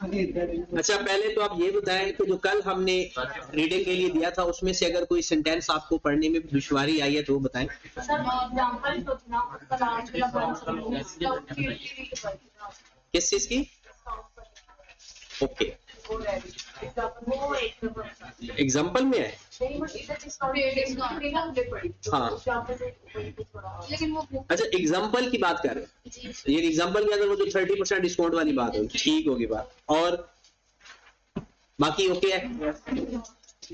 अच्छा, पहले तो आप ये बताएं कि जो कल हमने रीडिंग के लिए दिया था उसमें से अगर कोई सेंटेंस आपको पढ़ने में दुश्वारी आई है तो वो बताएं। किस चीज की? ओके, एग्जाम्पल में है। हाँ, अच्छा एग्जाम्पल की बात कर रहे हैं। ये एग्जाम्पल के अंदर वो जो 30% डिस्काउंट वाली बात होगी, ठीक होगी बात। और बाकी ओके है।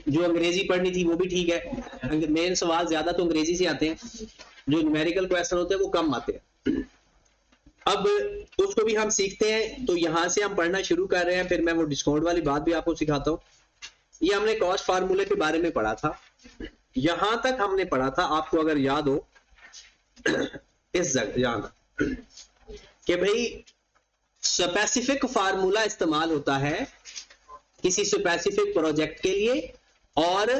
जो अंग्रेजी पढ़नी थी वो भी ठीक है। मेन सवाल ज्यादा तो अंग्रेजी से आते हैं, जो न्यूमेरिकल क्वेश्चन होते हैं वो कम आते हैं। अब उसको भी हम सीखते हैं, तो यहां से हम पढ़ना शुरू कर रहे हैं। फिर मैं वो डिस्काउंट वाली बात भी आपको सिखाता हूँ। ये हमने कॉस्ट फार्मूले के बारे में पढ़ा था, यहां तक हमने पढ़ा था, आपको अगर याद हो इस जगह यहां कि भाई स्पेसिफिक फार्मूला इस्तेमाल होता है किसी स्पेसिफिक प्रोजेक्ट के लिए और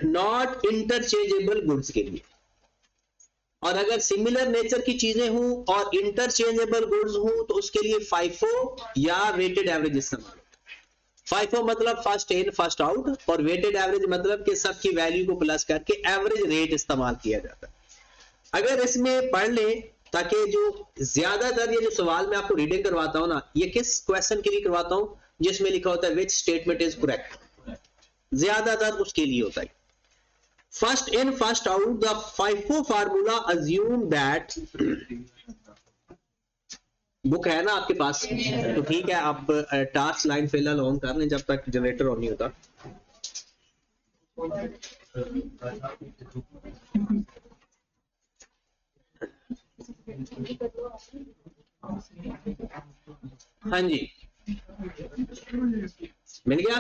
नॉट इंटरचेंजेबल गुड्स के लिए। और अगर सिमिलर नेचर की चीजें हों और इंटरचेंजेबल गुड्स हों तो उसके लिए फाइफो या वेटेड एवरेज इस्तेमाल होता है। फाइफो मतलब फर्स्ट इन फर्स्ट आउट, और वेटेड एवरेज मतलब कि सबकी वैल्यू को प्लस करके एवरेज रेट इस्तेमाल किया जाता है। अगर इसमें पढ़ लें, ताकि जो ज्यादातर ये जो सवाल मैं आपको रीडिंग करवाता हूं ना, ये किस क्वेश्चन के लिए करवाता हूं? जिसमें लिखा होता है विच स्टेटमेंट इज करेक्ट, ज्यादातर उसके लिए होता है। First in first out, the FIFO formula assume that, book है ना आपके पास तो ठीक है, आप टास्क लाइन फिलहाल ऑन कर लें जब तक जनरेटर ऑन नहीं होता। हाँ जी, मिल गया?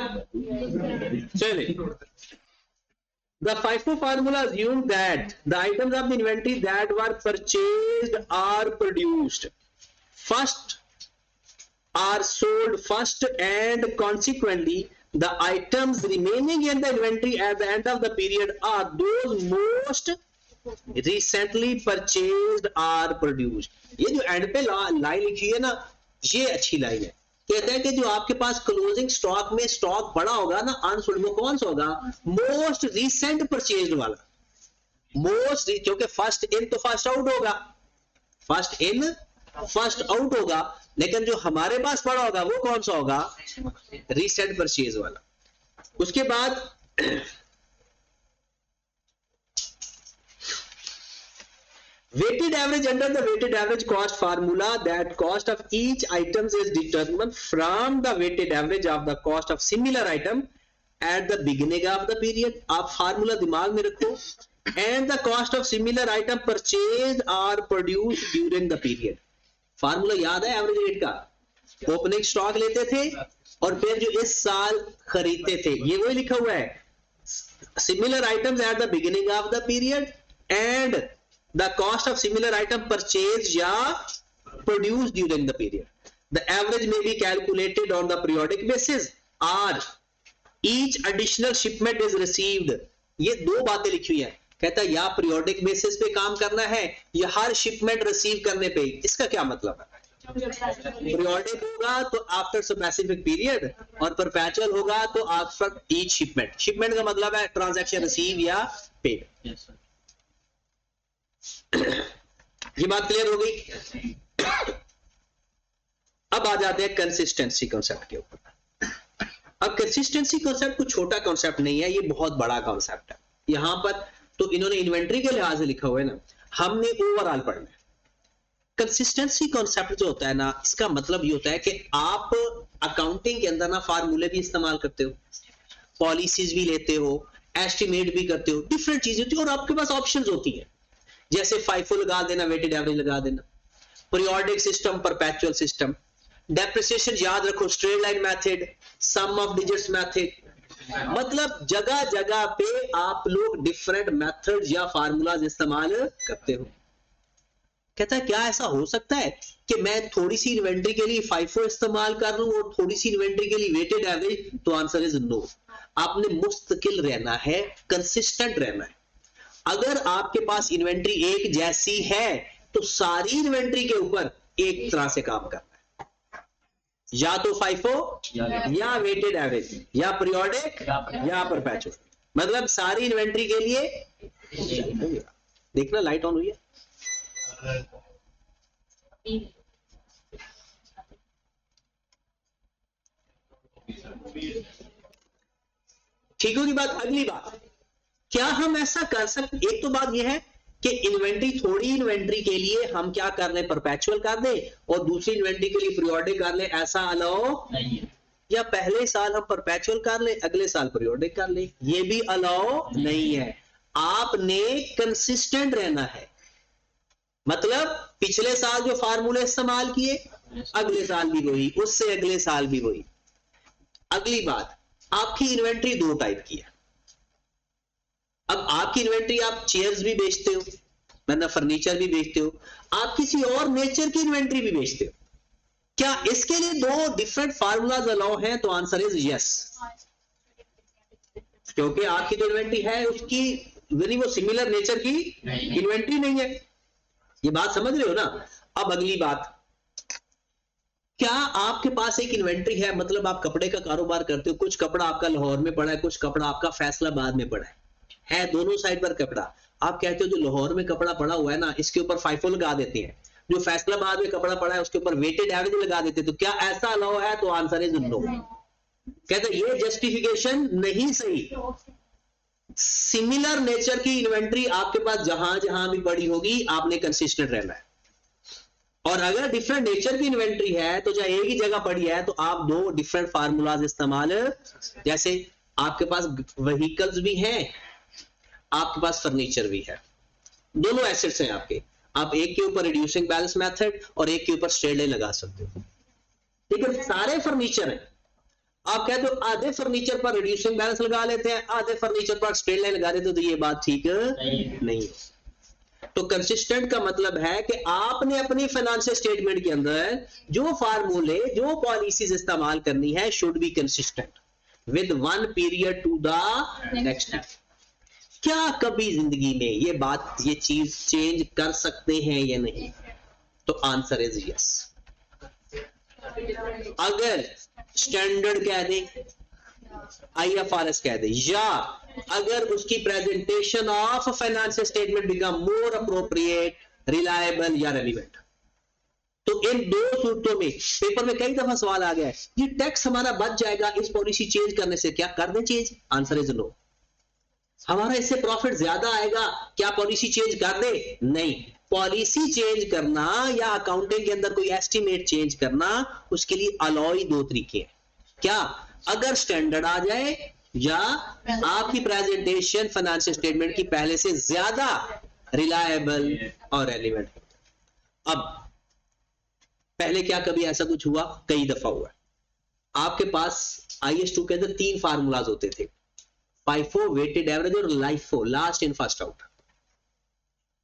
चलिए, the FIFO formula assumes that the items of the inventory that were purchased or produced first are sold first, and consequently the items remaining in the inventory at the end of the period are those most recently purchased or produced। ये जो and पे line लिखी है ना, ये अच्छी line है। कहते हैं कि जो आपके पास क्लोजिंग स्टॉक में स्टॉक पड़ा होगा ना अनसोल्ड, वो कौन सा होगा? मोस्ट रिसेंट परचेज्ड वाला। मोस्ट, क्योंकि फर्स्ट इन तो फर्स्ट आउट होगा, फर्स्ट इन फर्स्ट आउट होगा, लेकिन जो हमारे पास पड़ा होगा वो कौन सा होगा? रिसेंट परचेज वाला। उसके बाद weighted average, under the weighted average cost formula, that cost of each item is determined from the weighted average of the cost of similar item at the beginning of the period। आप formula दिमाग में रखो। and the cost of similar item purchased or produced during the period। Formula याद है average rate का? Opening stock लेते थे और फिर जो इस साल खरीदते थे, ये वही लिखा हुआ है। Similar items at the beginning of the period and the cost of similar item purchased या produced during the period। the average may be calculated on the periodic basis or each additional shipment is received। ये दो बातें लिखी हुई है, कहता है या पीरियोडिक बेसिस पे काम करना है या हर शिपमेंट रिसीव करने पे। इसका क्या मतलब है? पीरियोडिक होगा तो आफ्टर स्पेसिफिक पीरियड, और परपेचुअल होगा तो आफ्टर ईच शिपमेंट। शिपमेंट का मतलब है ट्रांजैक्शन रिसीव या पेड। ये बात क्लियर हो गई? अब आ जाते हैं कंसिस्टेंसी कॉन्सेप्ट के ऊपर। अब कंसिस्टेंसी कॉन्सेप्ट कुछ छोटा कॉन्सेप्ट नहीं है, ये बहुत बड़ा कॉन्सेप्ट है। यहां पर तो इन्होंने इन्वेंट्री के लिहाज से लिखा हुआ है ना, हमने ओवरऑल पढ़ना है। कंसिस्टेंसी कॉन्सेप्ट जो होता है ना, इसका मतलब ये होता है कि आप अकाउंटिंग के अंदर ना फार्मूले भी इस्तेमाल करते हो, पॉलिसीज भी लेते हो, एस्टिमेट भी करते हो, डिफरेंट चीजें होती है और आपके पास ऑप्शंस होती है। जैसे फाइफो लगा देना, वेटेड एवरेज लगा देना, periodic system, perpetual system, depreciation याद रखो, straight line method, sum of digits method. मतलब जगह जगह पे आप लोग डिफरेंट मेथड या फार्मूलाज इस्तेमाल करते हो। कहता है क्या ऐसा हो सकता है कि मैं थोड़ी सी इन्वेंट्री के लिए फाइफो इस्तेमाल कर लूं और थोड़ी सी इन्वेंट्री के लिए वेटेड एवरेज? तो आंसर इज नो। आपने मुस्तकिल रहना है, कंसिस्टेंट रहना है। अगर आपके पास इन्वेंट्री एक जैसी है तो सारी इन्वेंट्री के ऊपर एक तरह से काम करना है। या तो फाइफो या वेटेड एवरेज या पीरियोडिक या परपेचुअल, मतलब सारी इन्वेंट्री के लिए। देखना लाइट ऑन हुई है। ठीक होगी बात। अगली बात, क्या हम ऐसा कर सकते, एक तो बात यह है कि इन्वेंट्री, थोड़ी इन्वेंट्री के लिए हम क्या कर लें, परपेचुअल कर दें, और दूसरी इन्वेंट्री के लिए पीरियोडिक कर लें, ऐसा अलाउ नहीं है। या पहले साल हम परपेचुअल कर लें, अगले साल पीरियोडिक कर लें, ये भी अलाउ नहीं है। आपने कंसिस्टेंट रहना है, मतलब पिछले साल जो फार्मूले इस्तेमाल किए अगले साल भी वही, उससे अगले साल भी वही। अगली बात, आपकी इन्वेंट्री दो टाइप की है। अब आपकी इन्वेंट्री, आप चेयर्स भी बेचते हो, मतलब फर्नीचर भी बेचते हो, आप किसी और नेचर की इन्वेंट्री भी बेचते हो, क्या इसके लिए दो डिफरेंट फार्मूलाज अलाउ हैं? तो आंसर इज यस, क्योंकि आपकी जो इन्वेंट्री है उसकी वो सिमिलर नेचर की इन्वेंट्री नहीं है। ये बात समझ रहे हो ना? अब अगली बात, क्या आपके पास एक इन्वेंट्री है, मतलब आप कपड़े का कारोबार करते हो, कुछ कपड़ा आपका लाहौर में पड़ा है, कुछ कपड़ा आपका फैसलाबाद में पड़ा है दोनों साइड पर कपड़ा। आप कहते हो जो लाहौर में कपड़ा पड़ा हुआ है ना, इसके ऊपर फाइफो लगा देते हैं, जो फैसलाबाद में कपड़ा पड़ा है उसके ऊपर वेटेड एवरेज लगा देते हैं, तो क्या ऐसा अलाउ है? तो आंसर इज नो। कहते ये जस्टिफिकेशन नहीं सही। सिमिलर नेचर की इन्वेंट्री आपके पास जहां जहां भी पड़ी होगी, आपने कंसिस्टेंट रहना है। और अगर डिफरेंट नेचर की इन्वेंट्री है तो चाहे एक ही जगह पड़ी है, तो आप दो डिफरेंट फार्मूलाज इस्तेमाल, जैसे आपके पास व्हीकल्स भी हैं, आपके पास फर्नीचर भी है, दोनों एसेट्स हैं आपके, आप एक के ऊपर रिड्यूसिंग बैलेंस मेथड और एक के ऊपर स्ट्रेट लाइन लगा सकते हो। ठीक है, सारे फर्नीचर हैं, आप कहते हो आधे फर्नीचर पर रिड्यूसिंग बैलेंस लगा लेते हैं, आधे फर्नीचर पर स्ट्रेट लाइन लगा देते हो, तो ये बात ठीक नहीं है। तो कंसिस्टेंट का मतलब है कि आपने अपनी फाइनेंशियल स्टेटमेंट के अंदर जो फार्मूले, जो पॉलिसीज इस्तेमाल करनी है, should be consistent with one period to the next. क्या कभी जिंदगी में ये बात, ये चीज चेंज कर सकते हैं या नहीं? तो आंसर इज यस। अगर स्टैंडर्ड कह दे, IFRS कह दे, या अगर उसकी presentation of financial statement become more appropriate, reliable या रेलिवेंट, तो इन दो सूत्रों में पेपर में कई दफा सवाल आ गया है, ये टैक्स हमारा बच जाएगा इस पॉलिसी चेंज करने से, क्या कर दें चेंज? Answer is no. हमारा इससे प्रॉफिट ज्यादा आएगा, क्या पॉलिसी चेंज कर दे? नहीं। पॉलिसी चेंज करना या अकाउंटिंग के अंदर कोई एस्टिमेट चेंज करना, उसके लिए अलॉय दो तरीके हैं। क्या? अगर स्टैंडर्ड आ जाए, या आपकी प्रेजेंटेशन फाइनेंशियल स्टेटमेंट की पहले से ज्यादा रिलायबल और रेलिवेंट। अब पहले क्या कभी ऐसा कुछ हुआ? कई दफा हुआ। आपके पास IS2 के अंदर 3 फार्मूलाज होते थे, फाइफो, वेटेड एवरेज और LIFO, last in first out.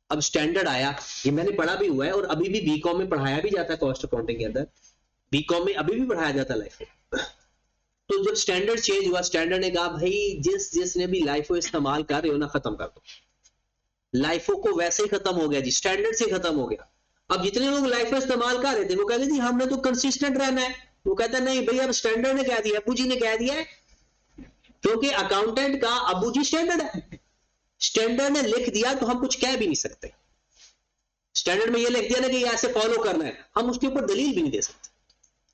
अब स्टैंडर्ड आया, ये मैंने पढ़ा भी हुआ है और अभी भी बीकॉम में पढ़ाया भी जाता है, कॉस्ट अकाउंटिंग के अंदर बीकॉम में अभी भी पढ़ाया जाता है लाइफो। तो जब स्टैंडर्ड चेंज हुआ, स्टैंडर्ड ने कहा भाई जिसने भी लाइफो इस्तेमाल कर रहे हो ना, खत्म कर दो। लाइफो को वैसे ही खत्म हो गया जी, स्टैंडर्ड से खत्म हो गया। अब जितने लोग लाइफो इस्तेमाल कर रहे थे वो कहते जी हमने तो कंसिस्टेंट रहना है, वो कहता नहीं भाई अब स्टैंडर्ड ने कह दिया, अबू जी ने कह दिया है, क्योंकि अकाउंटेंट का अबू जी स्टैंडर्ड है, स्टैंडर्ड ने लिख दिया तो हम कुछ कह भी नहीं सकते। स्टैंडर्ड में ये लिख दिया ना कि ये ऐसे फॉलो करना है, हम उसके ऊपर दलील भी नहीं दे सकते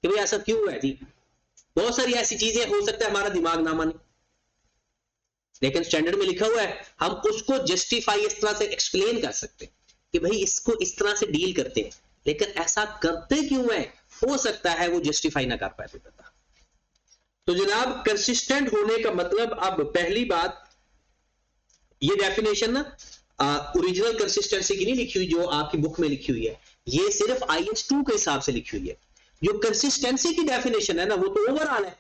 कि भाई ऐसा क्यों है जी। बहुत सारी ऐसी चीजें हो सकता है हमारा दिमाग ना माने, लेकिन स्टैंडर्ड में लिखा हुआ है, हम उसको जस्टिफाई इस तरह से एक्सप्लेन कर सकते कि भाई इसको इस तरह से डील करते हैं, लेकिन ऐसा करते क्यों है, हो सकता है वो जस्टिफाई ना कर पाए। तो जनाब कंसिस्टेंट होने का मतलब, अब पहली बात, ये डेफिनेशन ना ओरिजिनल कंसिस्टेंसी की नहीं लिखी हुई जो आपकी बुक में लिखी हुई है, ये सिर्फ IS2 के हिसाब से लिखी हुई है। जो कंसिस्टेंसी की डेफिनेशन है ना, वो तो ओवरऑल है।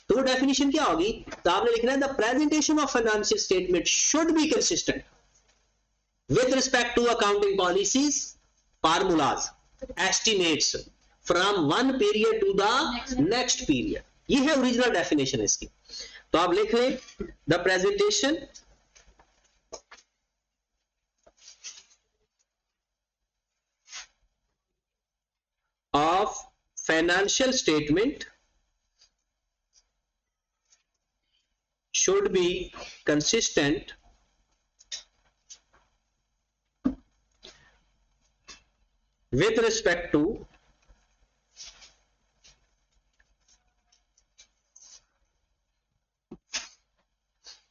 तो वो डेफिनेशन क्या होगी? तो आपने लिखना है the presentation of financial statement should be consistent with respect to accounting policies, formulas, estimates from one period to the next period. ये है ओरिजिनल डेफिनेशन इसकी। तो आप लिख लें the presentation of financial statement should be consistent with respect to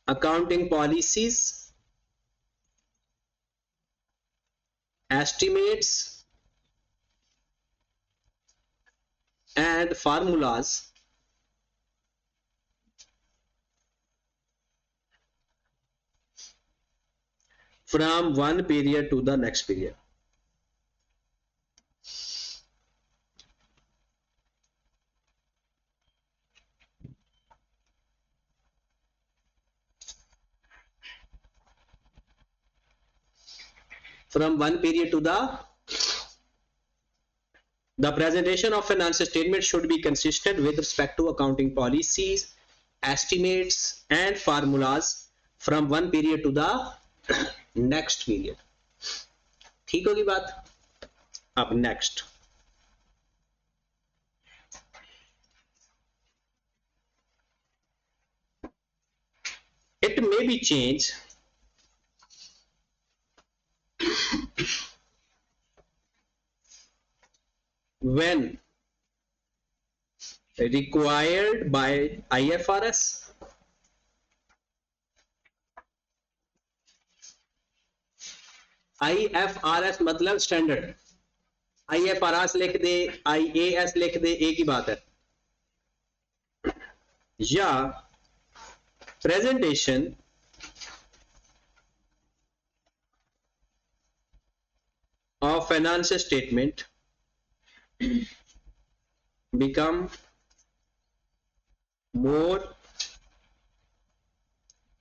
accounting policies, estimates and formulas from one period to the next period. From one period to the presentation of financial statement should be consistent with respect to accounting policies, estimates and formulas from one period to the next period. ठीक होगी बात. अब next, it may be changed when required by IFRS मतलब standard. IFRS लिख दे, IAS लिख दे, एक ही बात है. या presentation of financial statement become more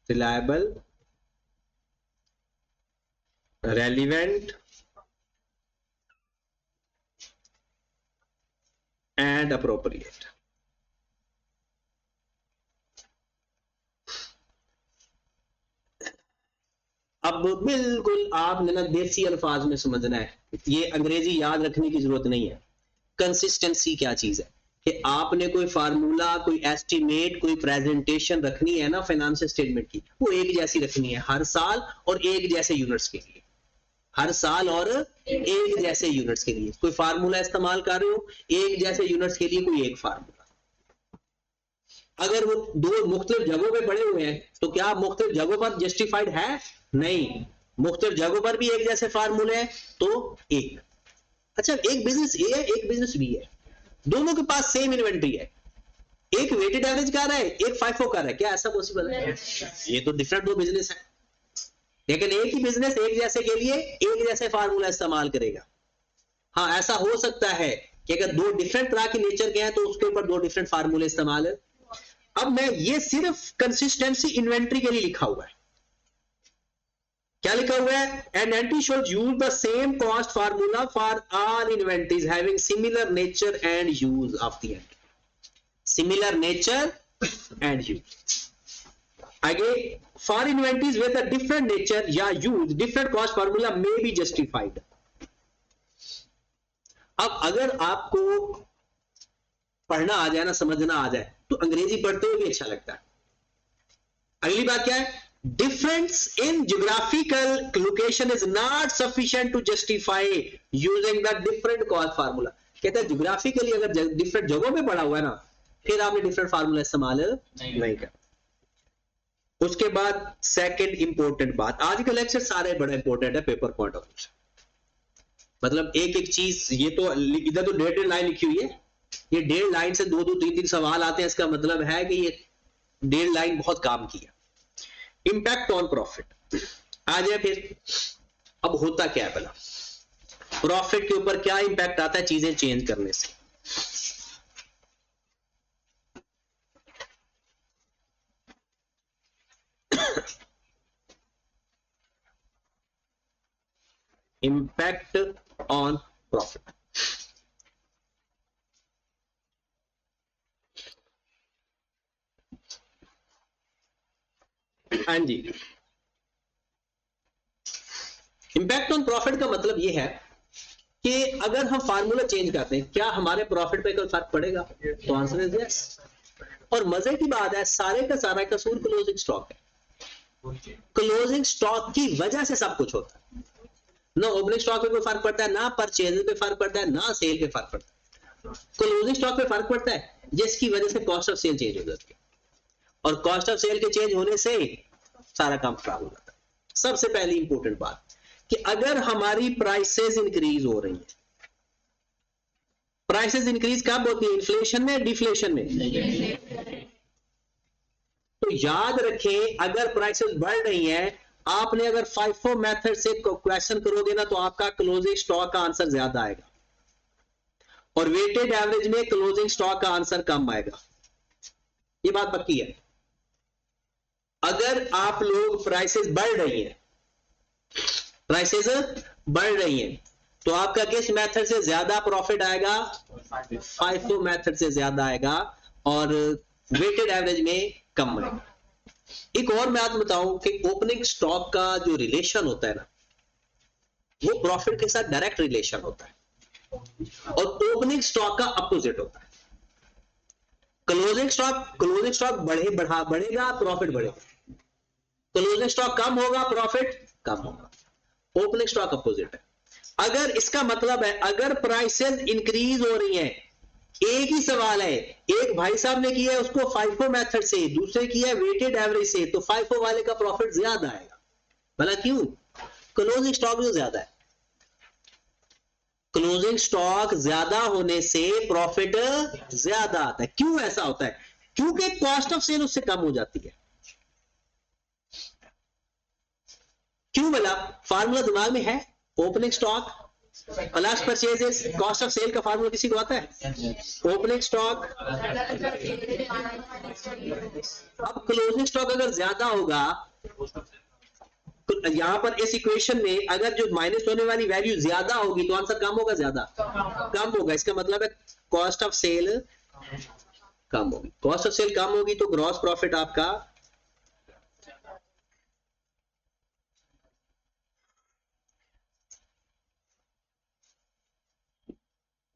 reliable, relevant and appropriate. अब बिल्कुल आपने ना देसी अल्फाज में समझना है, ये अंग्रेजी याद रखने की जरूरत नहीं है. कंसिस्टेंसी क्या चीज है कि आपने कोई फार्मूला, कोई एस्टिमेट, कोई प्रेजेंटेशन रखनी है ना फाइनेंशियल स्टेटमेंट की, वो एक जैसी रखनी है हर साल और एक जैसे यूनिट्स के लिए. हर साल और एक जैसे यूनिट्स के लिए कोई फार्मूला इस्तेमाल कर रहे हो, एक जैसे यूनिट्स के लिए कोई एक फार्मूला. अगर वो दो मुख्तलिफ जगहों पे पड़े हुए हैं तो क्या मुख्तलिफ जगहों पर जस्टिफाइड है? नहीं. मुख्तलिफ जगहों पर भी एक जैसे फार्मूले हैं तो एक. अच्छा, एक बिजनेस ए है, एक बिजनेस बी है, दोनों के पास सेम इन्वेंट्री है, एक वेटेड एवरेज कर रहा है, एक फाइफो कर रहा है. क्या ऐसा पॉसिबल है? ये तो डिफरेंट दो बिजनेस है, लेकिन एक ही बिजनेस एक जैसे के लिए एक जैसे फार्मूला इस्तेमाल करेगा. हाँ, ऐसा हो सकता है कि अगर दो डिफरेंट तरह के नेचर के हैं तो उसके ऊपर दो डिफरेंट फार्मूले इस्तेमाल है. अब मैं ये सिर्फ कंसिस्टेंसी इन्वेंट्री के लिए लिखा हुआ है. क्या लिखा हुआ है? An entry should use the same cost formula for all inventories having similar nature and use of the entry. Similar nature and use. आगे, for inventories with a different nature या use different cost formula may be justified. अब अगर आपको पढ़ना आ जाए ना, समझना आ जाए, तो अंग्रेजी पढ़ते हुए भी अच्छा लगता है. अगली बात क्या है? Difference in geographical location is not sufficient to justify using the different cost formula. कहते हैं ज्योग्राफिकली अगर डिफरेंट जगहों पे पड़ा हुआ है ना, फिर आपने डिफरेंट फार्मूला इस्तेमाल नहीं कर. उसके बाद सेकंड इंपॉर्टेंट बात, आज का लेक्चर सारे बड़ा इंपॉर्टेंट है पेपर पॉइंट ऑफ व्यू. मतलब एक एक चीज, ये तो इधर तो डेढ़ लाइन लिखी हुई है, ये 1.5 लाइन से 2-2 3-3 सवाल आते हैं. इसका मतलब है कि ये 1.5 लाइन बहुत काम किया. इंपैक्ट ऑन प्रॉफिट आ जाए. फिर अब होता क्या है, पहला प्रॉफिट के ऊपर क्या इंपैक्ट आता है चीजें चेंज करने से. Impact on profit. हाँ जी, इंपैक्ट ऑन प्रॉफिट का मतलब यह है कि अगर हम फार्मूला चेंज करते हैं क्या हमारे प्रॉफिट पे कोई फर्क पड़ेगा? तो आंसर इज यस। और मजे की बात है सारे का सारा कसूर क्लोजिंग स्टॉक है। क्लोजिंग स्टॉक की वजह से सब कुछ होता है। ना ओपनिंग स्टॉक पे कोई फर्क पड़ता है, ना परचेज पे फर्क पड़ता है, ना सेल पे फर्क पड़ता है। क्लोजिंग स्टॉक पे फर्क पड़ता है जिसकी वजह से कॉस्ट ऑफ सेल चेंज हो जाती है, और कॉस्ट ऑफ सेल के चेंज होने से सारा काम खराब हो जाता है। सबसे पहली इंपॉर्टेंट बात कि अगर हमारी प्राइसेस इंक्रीज हो रही है, प्राइसेस इंक्रीज कब होती है? इन्फ्लेशन में, डिफ्लेशन में? तो याद रखें अगर प्राइसेस बढ़ रही हैं, आपने अगर FIFO मेथड से क्वेश्चन करोगे ना तो आपका क्लोजिंग स्टॉक का आंसर ज्यादा आएगा, और वेटेड एवरेज में क्लोजिंग स्टॉक का आंसर कम आएगा। ये बात पक्की है। अगर आप लोग प्राइसेस बढ़ रही हैं, प्राइसेस बढ़ रही हैं, तो आपका किस मेथड से ज्यादा प्रॉफिट आएगा? FIFO मेथड से ज्यादा आएगा, और वेटेड एवरेज में कम आएगा। एक और मैं आपको बताऊं कि ओपनिंग स्टॉक का जो रिलेशन होता है ना, वो प्रॉफिट के साथ डायरेक्ट रिलेशन होता है, और ओपनिंग स्टॉक का अपोजिट होता है। क्लोजिंग स्टॉक बढ़ेगा, प्रॉफिट बढ़ेगा। क्लोजिंग स्टॉक कम होगा, प्रॉफिट कम होगा। ओपनिंग स्टॉक अपोजिट है। अगर इसका मतलब है अगर प्राइसेस इंक्रीज हो रही हैं, एक ही सवाल है, एक भाई साहब ने किया है उसको FIFO मेथड से, दूसरे किया है वेटेड एवरेज से, तो FIFO वाले का प्रॉफिट ज्यादा आएगा। भला क्यों? क्लोजिंग स्टॉक जो ज्यादा है, क्लोजिंग स्टॉक ज्यादा होने से प्रॉफिट ज्यादा आता है। क्यों ऐसा होता है? क्योंकि कॉस्ट ऑफ सेल उससे कम हो जाती है। क्यों भला? फार्मूला दिमाग में है, opening stock plus purchases, cost of sale का फार्मूला किसी को आता है? Opening stock. अब क्लोजिंग स्टॉक अगर ज्यादा होगा, तो यहां पर इस इक्वेशन में अगर जो माइनस होने वाली वैल्यू ज्यादा होगी तो आंसर कम होगा, ज्यादा कम होगा। इसका मतलब है कॉस्ट ऑफ सेल कम होगी। कॉस्ट ऑफ सेल कम होगी तो ग्रॉस प्रॉफिट आपका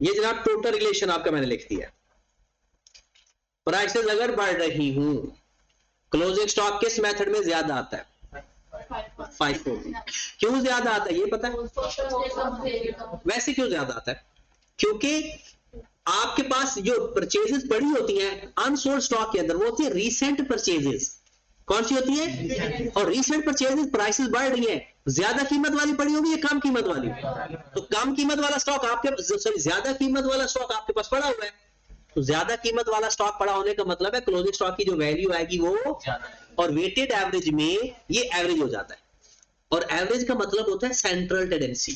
ये जनाब टोटल रिलेशन आपका मैंने लिख दिया। प्राइसेस अगर बढ़ रही हूं, क्लोजिंग स्टॉक किस मेथड में ज्यादा आता है? FIFO। क्यों ज्यादा आता है ये पता है? वैसे क्यों ज्यादा आता है? क्योंकि आपके पास जो परचेजेस पड़ी होती हैं अनसोल्ड स्टॉक के अंदर, वो होती है रीसेंट परचेजेस। कौन सी होती है? और रीसेंट परचेजेस प्राइसेस बढ़ रही है, ज्यादा कीमत वाली पड़ी होगी या कम कीमत वाली? तो कम कीमत वाला स्टॉक आपके, सॉरी ज्यादा कीमत वाला स्टॉक आपके पास पड़ा हुआ है, तो ज्यादा कीमत वाला स्टॉक पड़ा होने का मतलब है क्लोजिंग स्टॉक की जो वैल्यू आएगी वो, और वेटेड एवरेज में ये एवरेज हो जाता है, और एवरेज का मतलब होता है सेंट्रल टेंडेंसी।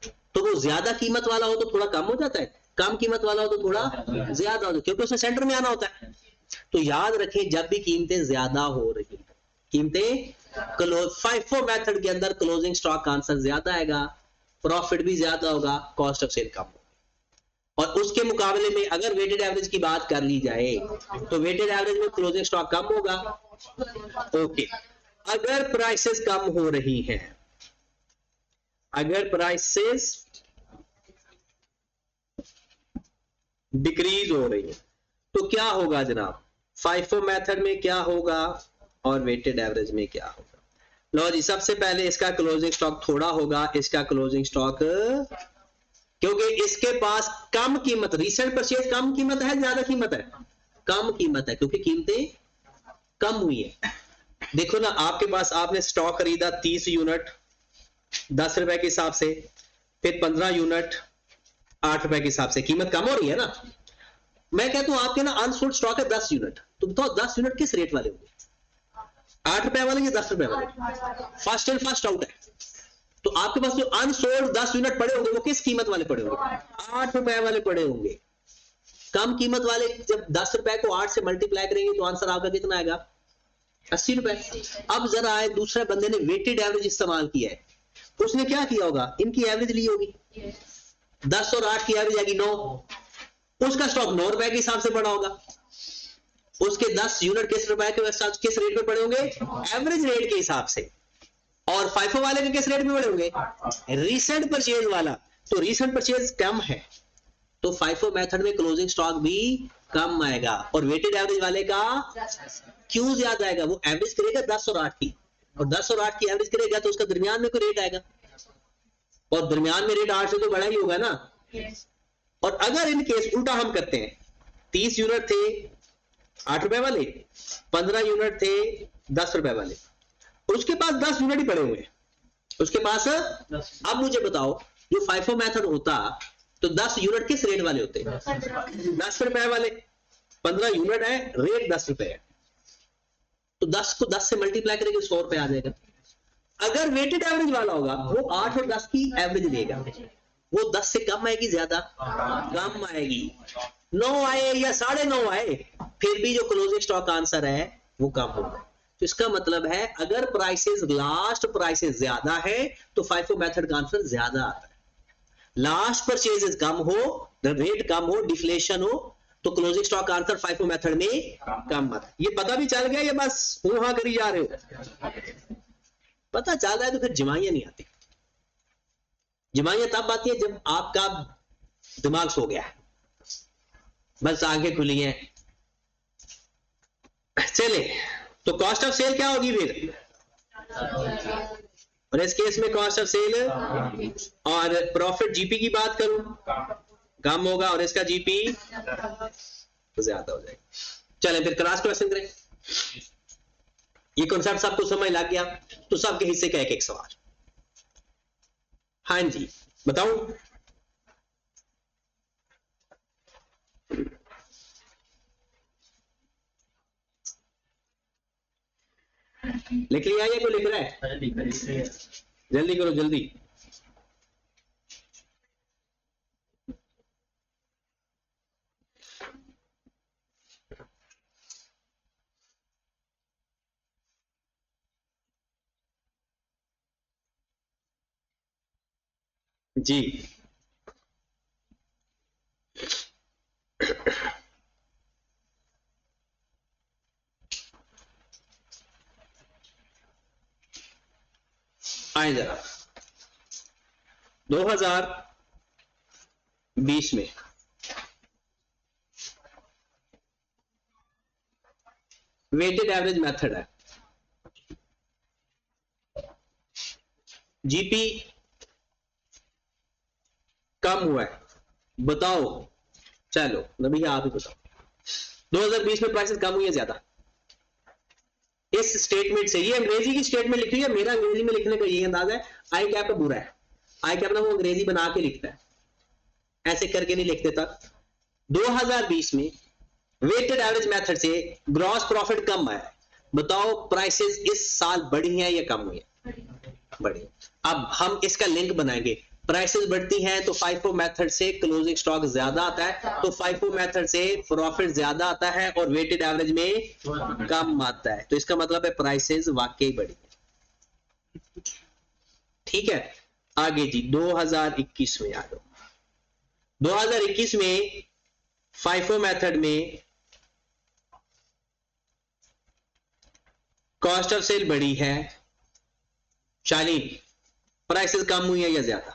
तो वो ज्यादा कीमत वाला हो तो थोड़ा कम हो जाता है, कम कीमत वाला हो तो थोड़ा ज्यादा हो जाता है, क्योंकि उसमें सेंटर में आना होता है। तो याद रखें जब भी कीमतें ज्यादा हो रही हैं, कीमतें FIFO मेथड के अंदर क्लोजिंग स्टॉक का आंसर ज्यादा आएगा, प्रॉफिट भी ज्यादा होगा, कॉस्ट ऑफ सेल कम होगा। और उसके मुकाबले में अगर वेटेड एवरेज की बात कर ली जाए तो वेटेड एवरेज में क्लोजिंग स्टॉक कम होगा। ओके, अगर प्राइसेस कम हो रही हैं, अगर प्राइसेस डिक्रीज हो रही है तो क्या होगा जनाब? FIFO मेथड में क्या होगा और वेटेड एवरेज में क्या होगा? लो जी, सबसे पहले इसका क्लोजिंग स्टॉक थोड़ा होगा, इसका क्लोजिंग स्टॉक, क्योंकि इसके पास कम कीमत, रीसेंट परचेज कम कीमत है, ज्यादा कीमत है? कम कीमत है, क्योंकि कीमतें कम हुई है। देखो ना, आपके पास आपने स्टॉक खरीदा 30 यूनिट 10 रुपए के हिसाब से, फिर 15 यूनिट 8 रुपए के हिसाब से, कीमत कम हो रही है ना। मैं कहता हूं आपके ना अनसोल्ड स्टॉक है 10 यूनिट, तो बताओ 10 यूनिट किस रेट वाले होंगे? 8 रुपए वाले या 10 रुपए वाले? फर्स्ट इन फर्स्ट आउट है। तो आपके पास जो अनसोल्ड 10 यूनिट पड़े होंगे वो किस कीमत वाले पड़े होंगे? 8 रुपए वाले पड़े होंगे। कम कीमत वाले जब 10 रुपए को 8 से मल्टीप्लाई करेंगे तो आंसर आपका कितना आएगा? 80 रुपए। अब जरा आए, दूसरे बंदे ने वेटेड एवरेज इस्तेमाल किया है, उसने क्या किया होगा? इनकी एवरेज ली होगी, 10 और 8 की एवरेज आएगी 9, उसका स्टॉक 9 रुपए के हिसाब से पड़ा होगा, उसके 10 यूनिट किस रुपए के किस रेट पे पड़े होंगे? एवरेज रेट के हिसाब से। और FIFO वाले के किस रेट पे पड़े होंगे? रीसेंट परचेज वाला। तो रीसेंट परचेज कम है तो FIFO मेथड में क्लोजिंग स्टॉक भी कम आएगा, और वेटेड एवरेज वाले का क्यों ज्यादा आएगा? वो एवरेज करेगा 10 और 8 की, और 10 और 8 की एवरेज करेगा तो उसका दरमियान में कोई रेट आएगा, और दरमियान में रेट 8 से तो बड़ा ही होगा ना। और अगर इन केस उल्टा हम करते हैं, 30 यूनिट थे 8 रुपए वाले, 15 यूनिट थे 10 रुपए वाले, उसके पास 10 यूनिट ही पड़े हुए हैं उसके पास। अब मुझे बताओ जो FIFO मेथड होता तो 10 यूनिट किस रेट वाले होते? 10 रुपए वाले। 15 यूनिट है, रेट 10 रुपए है, तो 10 को 10 से मल्टीप्लाई करेंगे 100 रुपए आ जाएगा। अगर वेटेड एवरेज वाला होगा वो 8 और 10 की एवरेज देगा, वो 10 से कम आएगी ज्यादा? कम आएगी। 9 आए या 9.5 आए, फिर भी जो क्लोजिंग स्टॉक आंसर है वो कम होगा। तो इसका मतलब है अगर प्राइसेस लास्ट प्राइसेस ज्यादा है तो FIFO मेथड का आंसर ज्यादा आता है। लास्ट परचेजेस कम हो, रेट कम हो, डिफ्लेशन हो, तो closing stock answer FIFO method में कम आता है। ये पता भी चल गया या बस वहां करी जा रहे हो? पता चल रहा है तो फिर जमाइयां नहीं आती। जमाइयां तब आती है जब आपका दिमाग सो गया है, बस आंखें खुली हैं। चले तो कॉस्ट ऑफ सेल क्या होगी फिर? और इस केस में कॉस्ट ऑफ सेल और प्रॉफिट जीपी की बात करूं कम होगा और इसका जीपी ज्यादा हो जाएगा। चलें फिर क्रॉस क्वेश्चन करें। ये कॉन्सेप्ट सबको समझ लग गया तो सबके हिस्से का एक एक सवाल। हाँ जी बताऊं? लिख लिया या कोई लिख रहा है? जल्दी करो जल्दी। जी आए जरा 2020 में वेटेड एवरेज मेथड है, जीपी कम हुआ है, बताओ। चलो नबी आप ही बताओ 2020 में प्राइसेस कम हुई है ज्यादा? इस स्टेटमेंट से, ये अंग्रेजी की स्टेटमेंट लिखी है, मेरा अंग्रेजी में लिखने का यही अंदाज है। आई कैप का बुरा है, आई कैप ना वो अंग्रेजी बना के लिखता है, ऐसे करके नहीं लिख देता। 2020 में वेटेड एवरेज मेथड से ग्रॉस प्रॉफिट कम आया, बताओ प्राइसेस इस साल बढ़ी हैं या कम हुई है? बढ़ी। अब हम इसका लिंक बनाएंगे, प्राइसेस बढ़ती हैं तो FIFO मेथड से क्लोजिंग स्टॉक ज्यादा आता है, तो FIFO मेथड से प्रॉफिट ज्यादा आता है और वेटेड एवरेज में कम आता है, तो इसका मतलब है प्राइसेस वाकई बढ़ी है। ठीक है आगे जी 2021 में आ जाओ। 2021 में FIFO मेथड में कॉस्ट ऑफ सेल बढ़ी है, शालीन प्राइसेस कम हुई है या ज्यादा?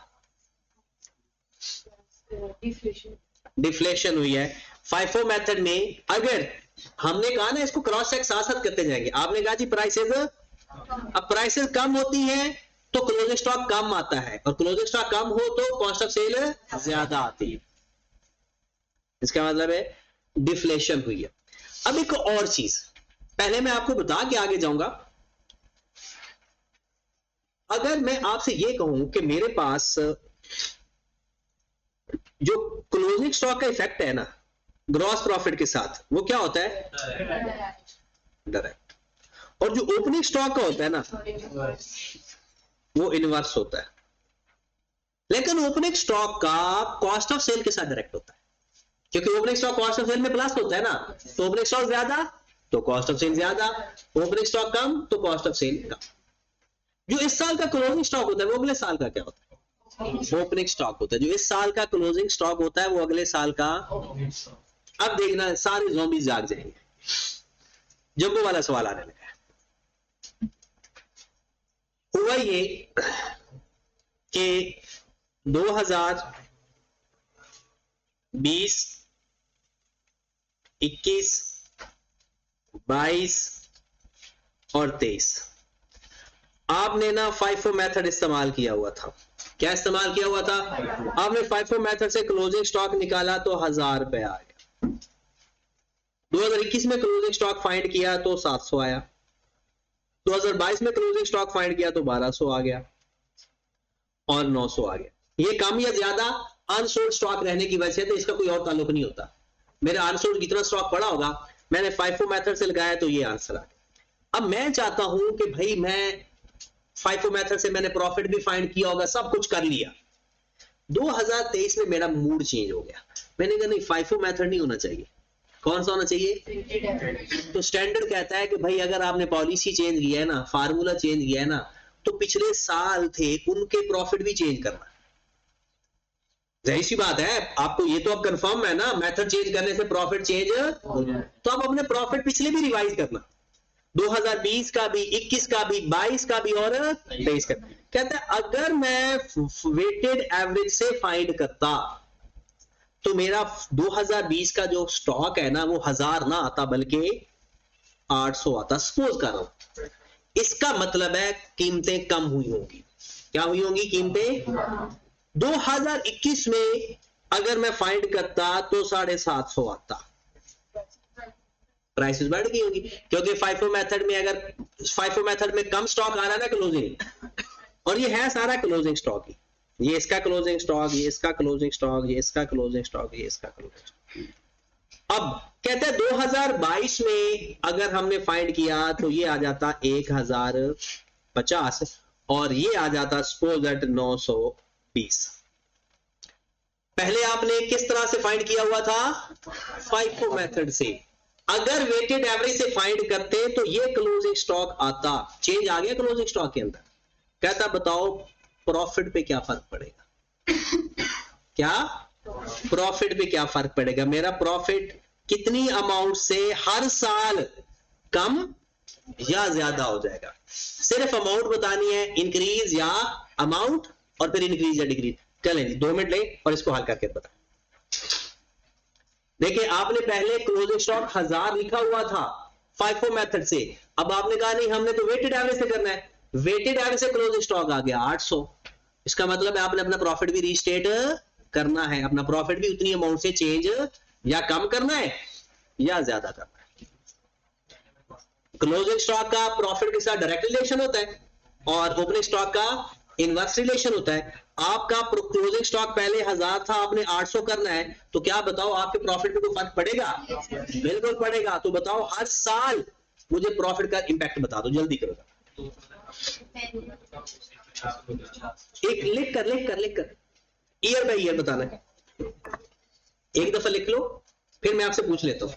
डिफ्लेशन हुई है। FIFO मेथड में अगर हमने कहा ना इसको क्रॉस चेक साथ साथ करते जाएंगे, आपने कहा जी प्राइसेस, अब प्राइसेस कम होती हैं तो क्लोजिंग स्टॉक कम आता है, और क्लोजिंग स्टॉक कम हो तो कॉस्ट ऑफ सेल ज्यादा आती है, इसका मतलब है डिफ्लेशन हुई है। अब एक और चीज पहले मैं आपको बता के आगे जाऊंगा, अगर मैं आपसे ये कहूं कि मेरे पास जो क्लोजिंग स्टॉक का इफेक्ट है ना ग्रॉस प्रॉफिट के साथ, वो क्या होता है? डायरेक्ट। और जो ओपनिंग स्टॉक का होता है ना वो इनवर्स होता है, लेकिन ओपनिंग स्टॉक का कॉस्ट ऑफ सेल के साथ डायरेक्ट होता है, क्योंकि opening stock cost of sale में प्लस होता है ना, तो ओपनिंग स्टॉक ज्यादा तो कॉस्ट ऑफ सेल ज्यादा, ओपनिंग स्टॉक कम तो कॉस्ट ऑफ सेल कम। जो इस साल का क्लोजिंग स्टॉक होता है वो अगले साल का क्या होता है? ओपनिंग स्टॉक होता है। जो इस साल का क्लोजिंग स्टॉक होता है वो अगले साल का। अब देखना सारे ज़ॉम्बीज़ जाग जाएंगे, जंबो वाला सवाल आने लगा है। हुआ ये कि 2020, 21, 22 और 23 आपने ना FIFO मेथड इस्तेमाल किया हुआ था। क्या इस्तेमाल किया हुआ था? आपने FIFO मेथड से क्लोजिंग स्टॉक निकाला तो 1000 रुपए आ गया। 2021 में क्लोजिंग स्टॉक फाइंड किया तो 700 आया। 2022 में क्लोजिंग स्टॉक फाइंड किया तो 1200 आ गया और 900 आ गया। ये कम या ज्यादा अनसोल्ड स्टॉक रहने की वजह से, तो इसका कोई और ताल्लुक नहीं होता। मेरा अनसोल्ड कितना स्टॉक पड़ा होगा, मैंने FIFO मेथड से लगाया तो ये आंसर आ गया। अब मैं चाहता हूं कि भाई मैं FIFO मेथड से मैंने प्रॉफिट भी फाइंड किया होगा, सब कुछ कर लिया। 2023 में मेरा मूड चेंज हो गया। मैंने कहा नहीं, FIFO मेथड नहीं होना चाहिए। कौन सा होना चाहिए? तो स्टैंडर्ड कहता है कि भाई अगर आपने पॉलिसी चेंज किया है ना, फार्मूला चेंज किया है ना, तो पिछले साल थे उनके प्रॉफिट भी चेंज करना। जाहिर सी बात है, आपको ये तो अब कंफर्म है ना, मेथड चेंज करने से प्रॉफिट चेंज तो अब अपने प्रॉफिट पिछले भी रिवाइज करना, 2020 का भी, 21 का भी, 22 का भी और 23 का। कहता है अगर मैं वेटेड एवरेज से फाइंड करता तो मेरा 2020 का जो स्टॉक है ना, वो 1000 ना आता बल्कि 800 आता। सपोज कर रहा हूं, इसका मतलब है कीमतें कम हुई होंगी। क्या हुई होंगी? कीमतें। 2021 में अगर मैं फाइंड करता तो 750 आता, प्राइसेस बढ़ गई होगी। क्योंकि FIFO मेथड में, अगर FIFO मेथड में कम स्टॉक आ रहा है ना क्लोजिंग, और ये है सारा क्लोजिंग स्टॉक ही, ये इसका क्लोजिंग स्टॉक, ये इसका क्लोजिंग स्टॉक, ये इसका क्लोजिंग स्टॉक, ये इसका क्लोजिंग स्टॉक। अब कहते हैं 2022 में अगर हमने फाइंड किया तो ये आ जाता 1050 और ये आ जाता सपोज दैट 920। पहले आपने किस तरह से फाइंड किया हुआ था? FIFO मेथड से। अगर वेटेड एवरेज से फाइंड करते तो ये क्लोजिंग स्टॉक आता। चेंज आ गया क्लोजिंग स्टॉक के अंदर। कहता बताओ प्रॉफिट पे क्या फर्क पड़ेगा? क्या प्रॉफिट पे क्या फर्क पड़ेगा? मेरा प्रॉफिट कितनी अमाउंट से हर साल कम या ज्यादा हो जाएगा? सिर्फ अमाउंट बतानी है, इंक्रीज या अमाउंट, और फिर इंक्रीज या डिक्रीज। चलें जी, 2 मिनट लें और इसको हल करके बता। देखिए, आपने पहले क्लोजिंग स्टॉक 1000 लिखा हुआ था FIFO मेथड से। अब आपने कहा नहीं, हमने तो वेटेड एवरेज से करना है। वेटेड एवरेज से क्लोजिंग स्टॉक आ गया 800। इसका मतलब है आपने अपना प्रॉफिट भी रीस्टेट करना है। अपना प्रॉफिट भी उतनी अमाउंट से चेंज या कम करना है या ज्यादा करना है। क्लोजिंग स्टॉक का प्रॉफिट के साथ डायरेक्ट रिलेशन होता है और ओपनिंग स्टॉक का इनवर्स रिलेशन होता है। आपका क्लोजिंग स्टॉक पहले 1000 था, आपने 800 करना है, तो क्या बताओ आपके प्रॉफिट में कोई फर्क पड़ेगा? बिल्कुल पड़ेगा। तो बताओ हर साल मुझे प्रॉफिट का इंपैक्ट बता दो, जल्दी करो। एक लिख कर ईयर बाय ईयर बताना है। एक दफा लिख लो, फिर मैं आपसे पूछ लेता हूं।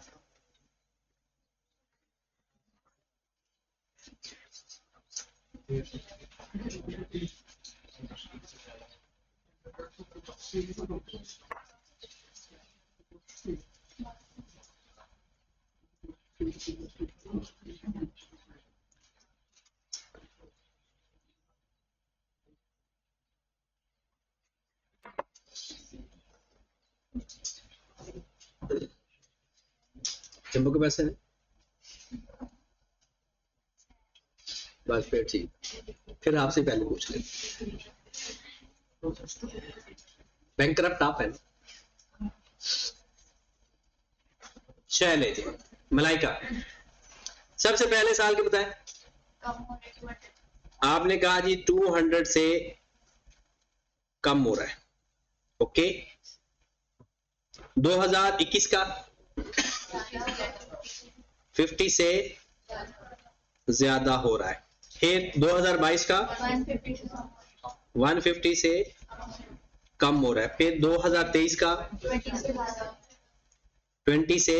चंपू के पैसे हैं बस, फिर ठीक। फिर आपसे पहले पूछ ले। बैंकरप्ट आप है। चले जी, मलाइका सबसे पहले साल के बताए। आपने कहा जी 200 से कम हो रहा है। ओके, 2021 का 50 से ज्यादा हो रहा है। फिर 2022 का 150 से कम हो रहा है। फिर 2023 का 20 से।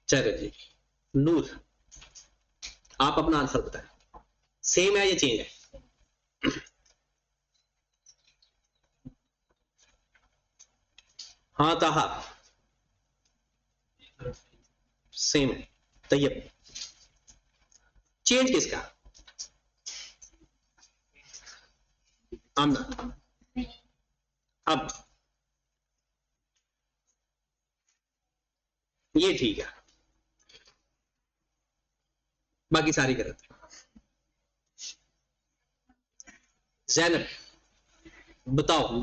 चलो जी, नूर आप अपना आंसर बताएं, सेम है या चेंज है? हाँ ताहा, सेम है। तैयब, चेंज किसका? आमना, अब ये ठीक है, बाकी सारी गलत है। ज़ैनब बताओ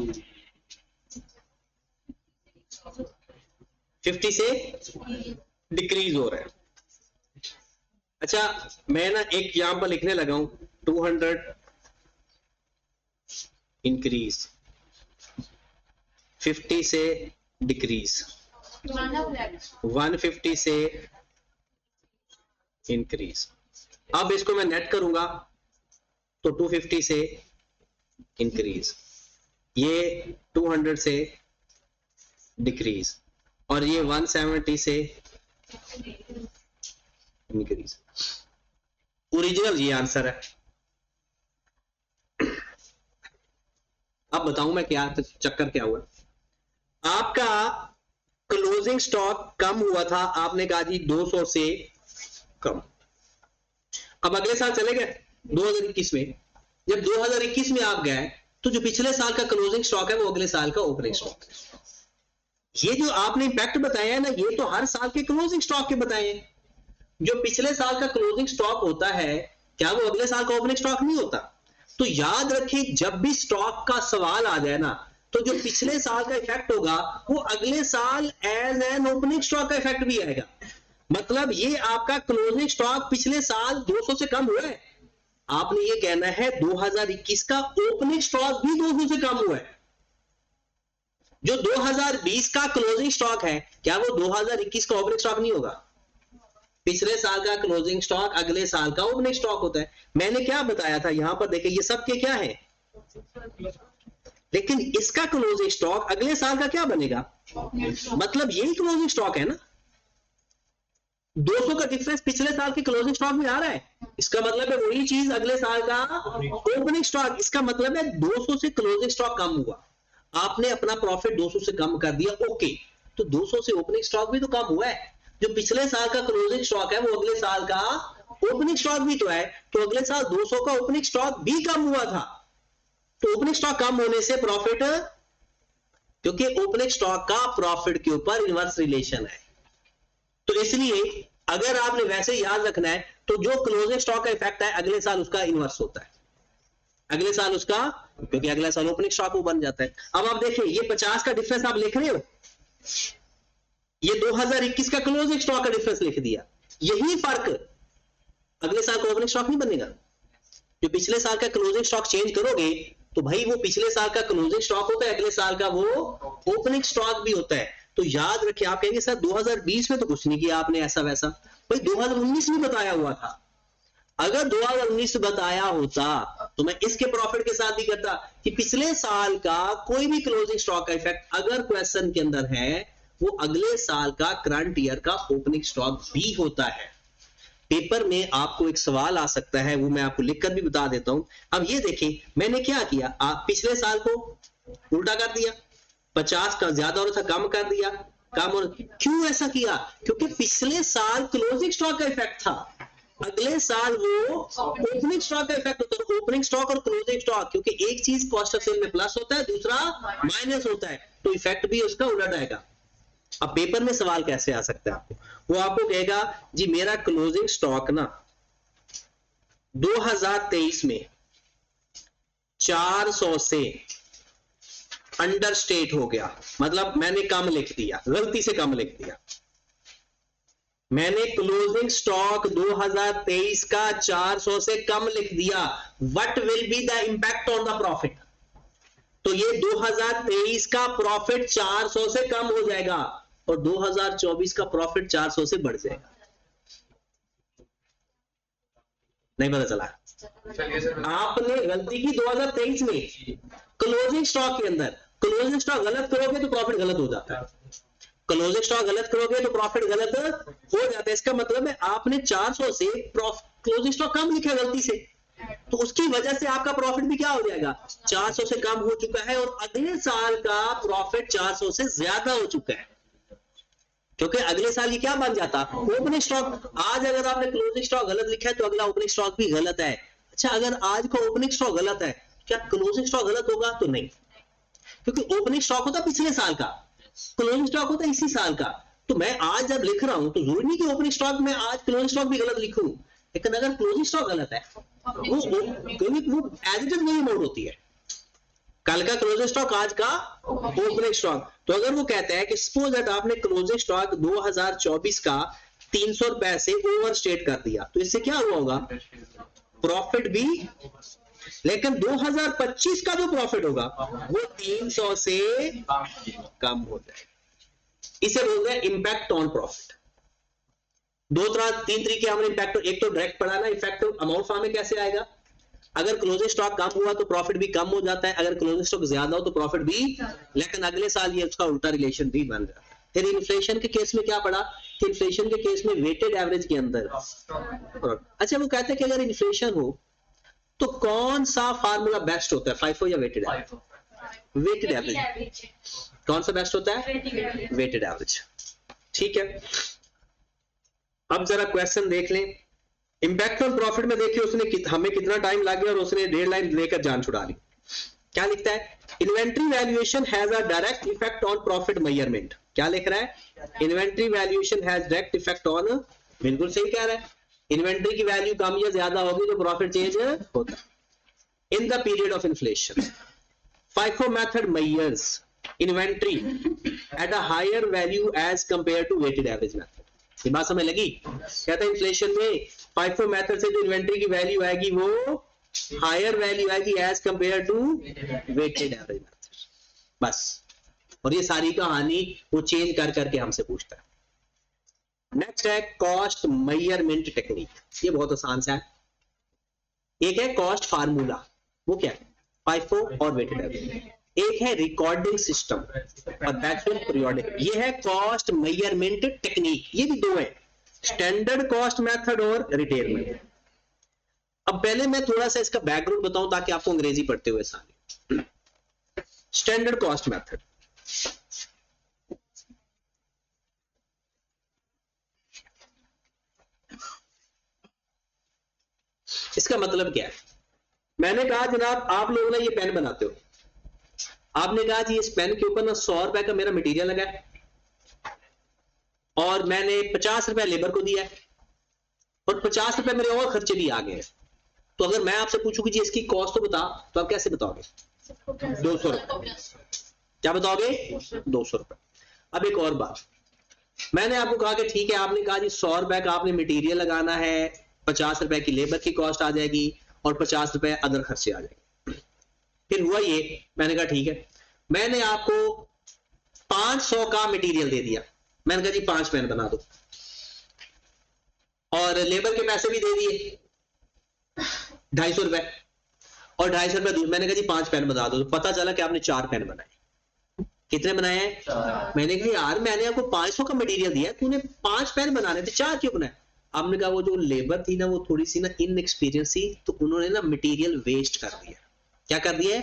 50 से डिक्रीज हो रहा है। अच्छा मैं ना एक एग्जाम्पल लिखने लगा हूं, 200 इंक्रीज, 50 से डिक्रीज, 150 से इंक्रीज। अब इसको मैं नेट करूंगा तो 250 से इंक्रीज, ये 200 से डिक्रीज, और ये 170 से इंक्रीज। ओरिजिनल ये आंसर है। अब बताऊं मैं क्या चक्कर क्या हुआ। आपका क्लोजिंग स्टॉक कम हुआ था, आपने कहा जी 200 से कम। अब अगले साल चले गए 2021 में, जब 2021 में आप गए तो जो पिछले साल का क्लोजिंग स्टॉक है वो अगले साल का ओपनिंग स्टॉक है। ये जो आपने इंपैक्ट बताया है ना, ये तो हर साल के क्लोजिंग स्टॉक के बताए हैं। जो पिछले साल का क्लोजिंग स्टॉक होता है क्या वो अगले साल का ओपनिंग स्टॉक नहीं होता? तो याद रखिए जब भी स्टॉक का सवाल आ जाए ना, तो जो पिछले साल का इफेक्ट होगा वो अगले साल एज एन ओपनिंग स्टॉक का इफेक्ट भी आएगा। मतलब ये आपका क्लोजिंग स्टॉक पिछले साल 200 से कम हुआ है, आपने ये कहना है 2021 का ओपनिंग स्टॉक भी 200 से कम हुआ है। जो 2020 का क्लोजिंग स्टॉक है क्या वो 2021 का ओपनिंग स्टॉक नहीं होगा? पिछले साल का क्लोजिंग स्टॉक अगले साल का ओपनिंग स्टॉक होता है। मैंने क्या बताया था यहां पर देखिए, ये सब के क्या है, लेकिन इसका क्लोजिंग स्टॉक अगले साल का क्या बनेगा? मतलब यही क्लोजिंग स्टॉक है ना। 200 का डिफरेंस पिछले साल के क्लोजिंग स्टॉक में आ रहा है, इसका मतलब है वही चीज अगले साल का ओपनिंग स्टॉक। इसका मतलब है 200 से क्लोजिंग स्टॉक कम हुआ, आपने अपना प्रॉफिट 200 से कम कर दिया, ओके, तो 200 से ओपनिंग स्टॉक भी तो कम हुआ है। जो पिछले साल का क्लोजिंग स्टॉक है वो अगले साल का ओपनिंग स्टॉक भी तो है, तो अगले साल 200 का ओपनिंग स्टॉक भी कम हुआ था। तो ओपनिंग स्टॉक कम होने से प्रॉफिट, क्योंकि ओपनिंग स्टॉक का प्रॉफिट के ऊपर इनवर्स रिलेशन है, तो इसलिए अगर आपने वैसे याद रखना है तो जो क्लोजिंग स्टॉक का इफेक्ट है अगले साल उसका इनवर्स होता है, अगले साल उसका, क्योंकि अगला साल ओपनिंग स्टॉक वो बन जाता है। अब आप देखिए ये 50 का डिफरेंस आप लिख रहे हो, ये 2021 का क्लोजिंग स्टॉक का डिफरेंस लिख दिया, यही फर्क अगले साल का ओपनिंग स्टॉक नहीं बनेगा। जो पिछले साल का क्लोजिंग स्टॉक चेंज करोगे तो भाई वो पिछले साल का क्लोजिंग स्टॉक होता है, अगले साल का वो ओपनिंग स्टॉक भी होता है। तो याद रखिए, आप कहेंगे सर 2020 में तो कुछ नहीं किया आपने ऐसा वैसा, भाई 2019 में बताया हुआ था। अगर 2019 बताया होता तो मैं इसके प्रॉफिट के साथ भी करता कि पिछले साल का कोई भी क्लोजिंग स्टॉक का इफेक्ट अगर क्वेश्चन के अंदर है वो अगले साल का करंट ईयर का ओपनिंग स्टॉक भी होता है। पेपर में आपको एक सवाल आ सकता है, वो मैं आपको लिखकर भी बता देता हूं। अब ये देखिए मैंने क्या किया, आप पिछले साल को उल्टा कर दिया, 50 का ज्यादा हो रहा था कम कर दिया, कम हो, क्यों ऐसा किया? क्योंकि पिछले साल क्लोजिंग स्टॉक का इफेक्ट था, अगले साल वो ओपनिंग स्टॉक का इफेक्ट होता है। ओपनिंग स्टॉक और क्लोजिंग स्टॉक, क्योंकि एक चीज कॉस्ट ऑफ सेल में प्लस होता है, दूसरा माइनस होता है, तो इफेक्ट भी उसका उलट आएगा। अब पेपर में सवाल कैसे आ सकता है आपको, वो आपको कहेगा जी मेरा क्लोजिंग स्टॉक ना 2023 में 400 से अंडर स्टेट हो गया, मतलब मैंने कम लिख दिया, गलती से कम लिख दिया, मैंने क्लोजिंग स्टॉक 2023 का 400 से कम लिख दिया, what will be the impact on the profit? तो ये 2023 का प्रॉफिट 400 से कम हो जाएगा और 2024 का प्रॉफिट 400 से बढ़ जाएगा। नहीं पता चला? आपने गलती की 2023 में क्लोजिंग स्टॉक के अंदर, क्लोजिंग स्टॉक गलत करोगे तो प्रॉफिट गलत हो जाता है, क्लोजिंग स्टॉक गलत करोगे तो प्रॉफिट गलत हो जाता है। इसका मतलब है आपने 400 से क्लोजिंग स्टॉक कम लिखा गलती से, तो उसकी वजह से आपका प्रॉफिट भी क्या हो जाएगा, 400 से कम हो चुका है और अगले साल का प्रॉफिट 400 से ज्यादा हो चुका है, क्योंकि अगले साल ये क्या बन जाता, ओपनिंग स्टॉक। आज अगर आपने क्लोजिंग स्टॉक गलत लिखा है तो अगला ओपनिंग स्टॉक भी गलत है। अच्छा अगर आज का ओपनिंग स्टॉक गलत है क्या क्लोजिंग स्टॉक गलत होगा? तो नहीं, क्योंकि ओपनिंग स्टॉक होता पिछले साल का, क्लोजिंग स्टॉक होता इसी साल का। तो मैं आज जब लिख रहा हूं तो जरूरी नहीं कि ओपनिंग स्टॉक में आज क्लोजिंग स्टॉक भी गलत लिखूं, लेकिन अगर क्लोजिंग स्टॉक गलत है वो क्योंकि वो एज इट इज वही अमाउंट होती है, कल का क्लोजिंग स्टॉक आज का ओपनिंग स्टॉक। तो अगर वो कहता है कि सपोज दैट आपने क्लोजिंग स्टॉक 2024 का 300 रुपए से ओवरस्टेट कर दिया, तो इससे क्या हुआ होगा? प्रॉफिट भी, लेकिन 2025 का जो प्रॉफिट होगा वो 300 से कम हो जाएगा। इसे बोलते हैं इंपैक्ट ऑन प्रॉफिट। तीन तरीके हमने इंपैक्ट, एक तो डायरेक्ट पढ़ाना, इफेक्ट अमाउंट फॉर्म में कैसे आएगा? अगर क्लोजिंग स्टॉक कम हुआ तो प्रॉफिट भी कम हो जाता है, अगर क्लोजिंग स्टॉक ज्यादा हो तो प्रॉफिट भी, लेकिन अगले साल ये उसका उल्टा रिलेशन भी बन जाता है। फिर इन्फ्लेशन के केस में क्या पड़ा कि इन्फ्लेशन के केस में वेटेड एवरेज के अंदर, अच्छा वो कहते हैं कि अगर इन्फ्लेशन हो तो कौन सा फार्मूला बेस्ट होता है, फाइफो या वेटेड एवरेज? Weighted average. कौन सा बेस्ट होता है? Weighted average. ठीक है, अब जरा क्वेश्चन देख लें। इंपैक्ट ऑन प्रॉफिट में देखिए उसने हमें कितना टाइम लग गया और उसने 1.5 लाइन लेकर जान छुड़ा ली। क्या लिखता है? Inventory valuation has a direct effect on profit measurement. क्या लिख रहा है? Inventory valuation has direct effect on, बिल्कुल सही कह रहा है, इन्वेंट्री की वैल्यू कम या ज्यादा होगी तो प्रॉफिट चेंज होता है। In the period of inflation FIFO method measures inventory at a higher value as compare to weighted average method. ये बात समझ लगी? कहता है इन्फ्लेशन में FIFO मेथड से जो इन्वेंट्री की वैल्यू आएगी वो हायर वैल्यू आएगी as compare to weighted average method, बस। और ये सारी कहानी वो चेंज कर करके हमसे पूछता है। नेक्स्ट है कॉस्ट मेजरमेंट टेक्निक। ये बहुत आसान सा है। एक है कॉस्ट फार्मूला, वो क्या है? FIFO और वेटेड एवरेज। एक है रिकॉर्डिंग सिस्टम और बैचुअल पीरियोडिक। ये है कॉस्ट मेजरमेंट टेक्निक। ये भी दो है, स्टैंडर्ड कॉस्ट मेथड और रिटेल मेथड। अब पहले मैं थोड़ा सा इसका बैकग्राउंड बताऊं ताकि आपको अंग्रेजी पढ़ते हुए सारे। स्टैंडर्ड कॉस्ट मेथड, इसका मतलब क्या है? मैंने कहा जनाब आप लोग ना ये पेन बनाते हो, आपने कहा जी इस पेन के ऊपर ना 100 रुपए का मेरा मटेरियल लगा है और मैंने 50 रुपए लेबर को दिया है और 50 रुपए मेरे और खर्चे भी आ गए हैं। तो अगर मैं आपसे पूछूं कि जी इसकी कॉस्ट तो बता, तो आप कैसे बताओगे? 200 रुपए। क्या बताओगे? 200 रुपए। अब एक और बात, मैंने आपको कहा कि ठीक है, आपने कहा जी 100 रुपए का आपने मटेरियल लगाना है, 50 रुपए की लेबर की कॉस्ट आ जाएगी और 50 रुपए अदर खर्चे आ जाएंगे। फिर हुआ ये, मैंने कहा ठीक है, मैंने आपको 500 का मटेरियल दे दिया, मैंने कहा जी 5 पेन बना दो और लेबर के पैसे भी दे दिए 250 रुपए और 250 रुपए मैंने कहा जी 5 पेन बना दो। तो पता चला कि आपने 4 पेन बनाए। कितने बनाए हैं? मैंने कहा यार मैंने आपको 500 का मटेरियल दिया, तूने 5 पेन बनाने थे, 4 क्यों बनाए? आपने कहा वो जो लेबर थी ना वो थोड़ी सी ना इनएक्सपीरियंस थी, तो उन्होंने ना मटेरियल वेस्ट कर दिया। क्या कर दिया?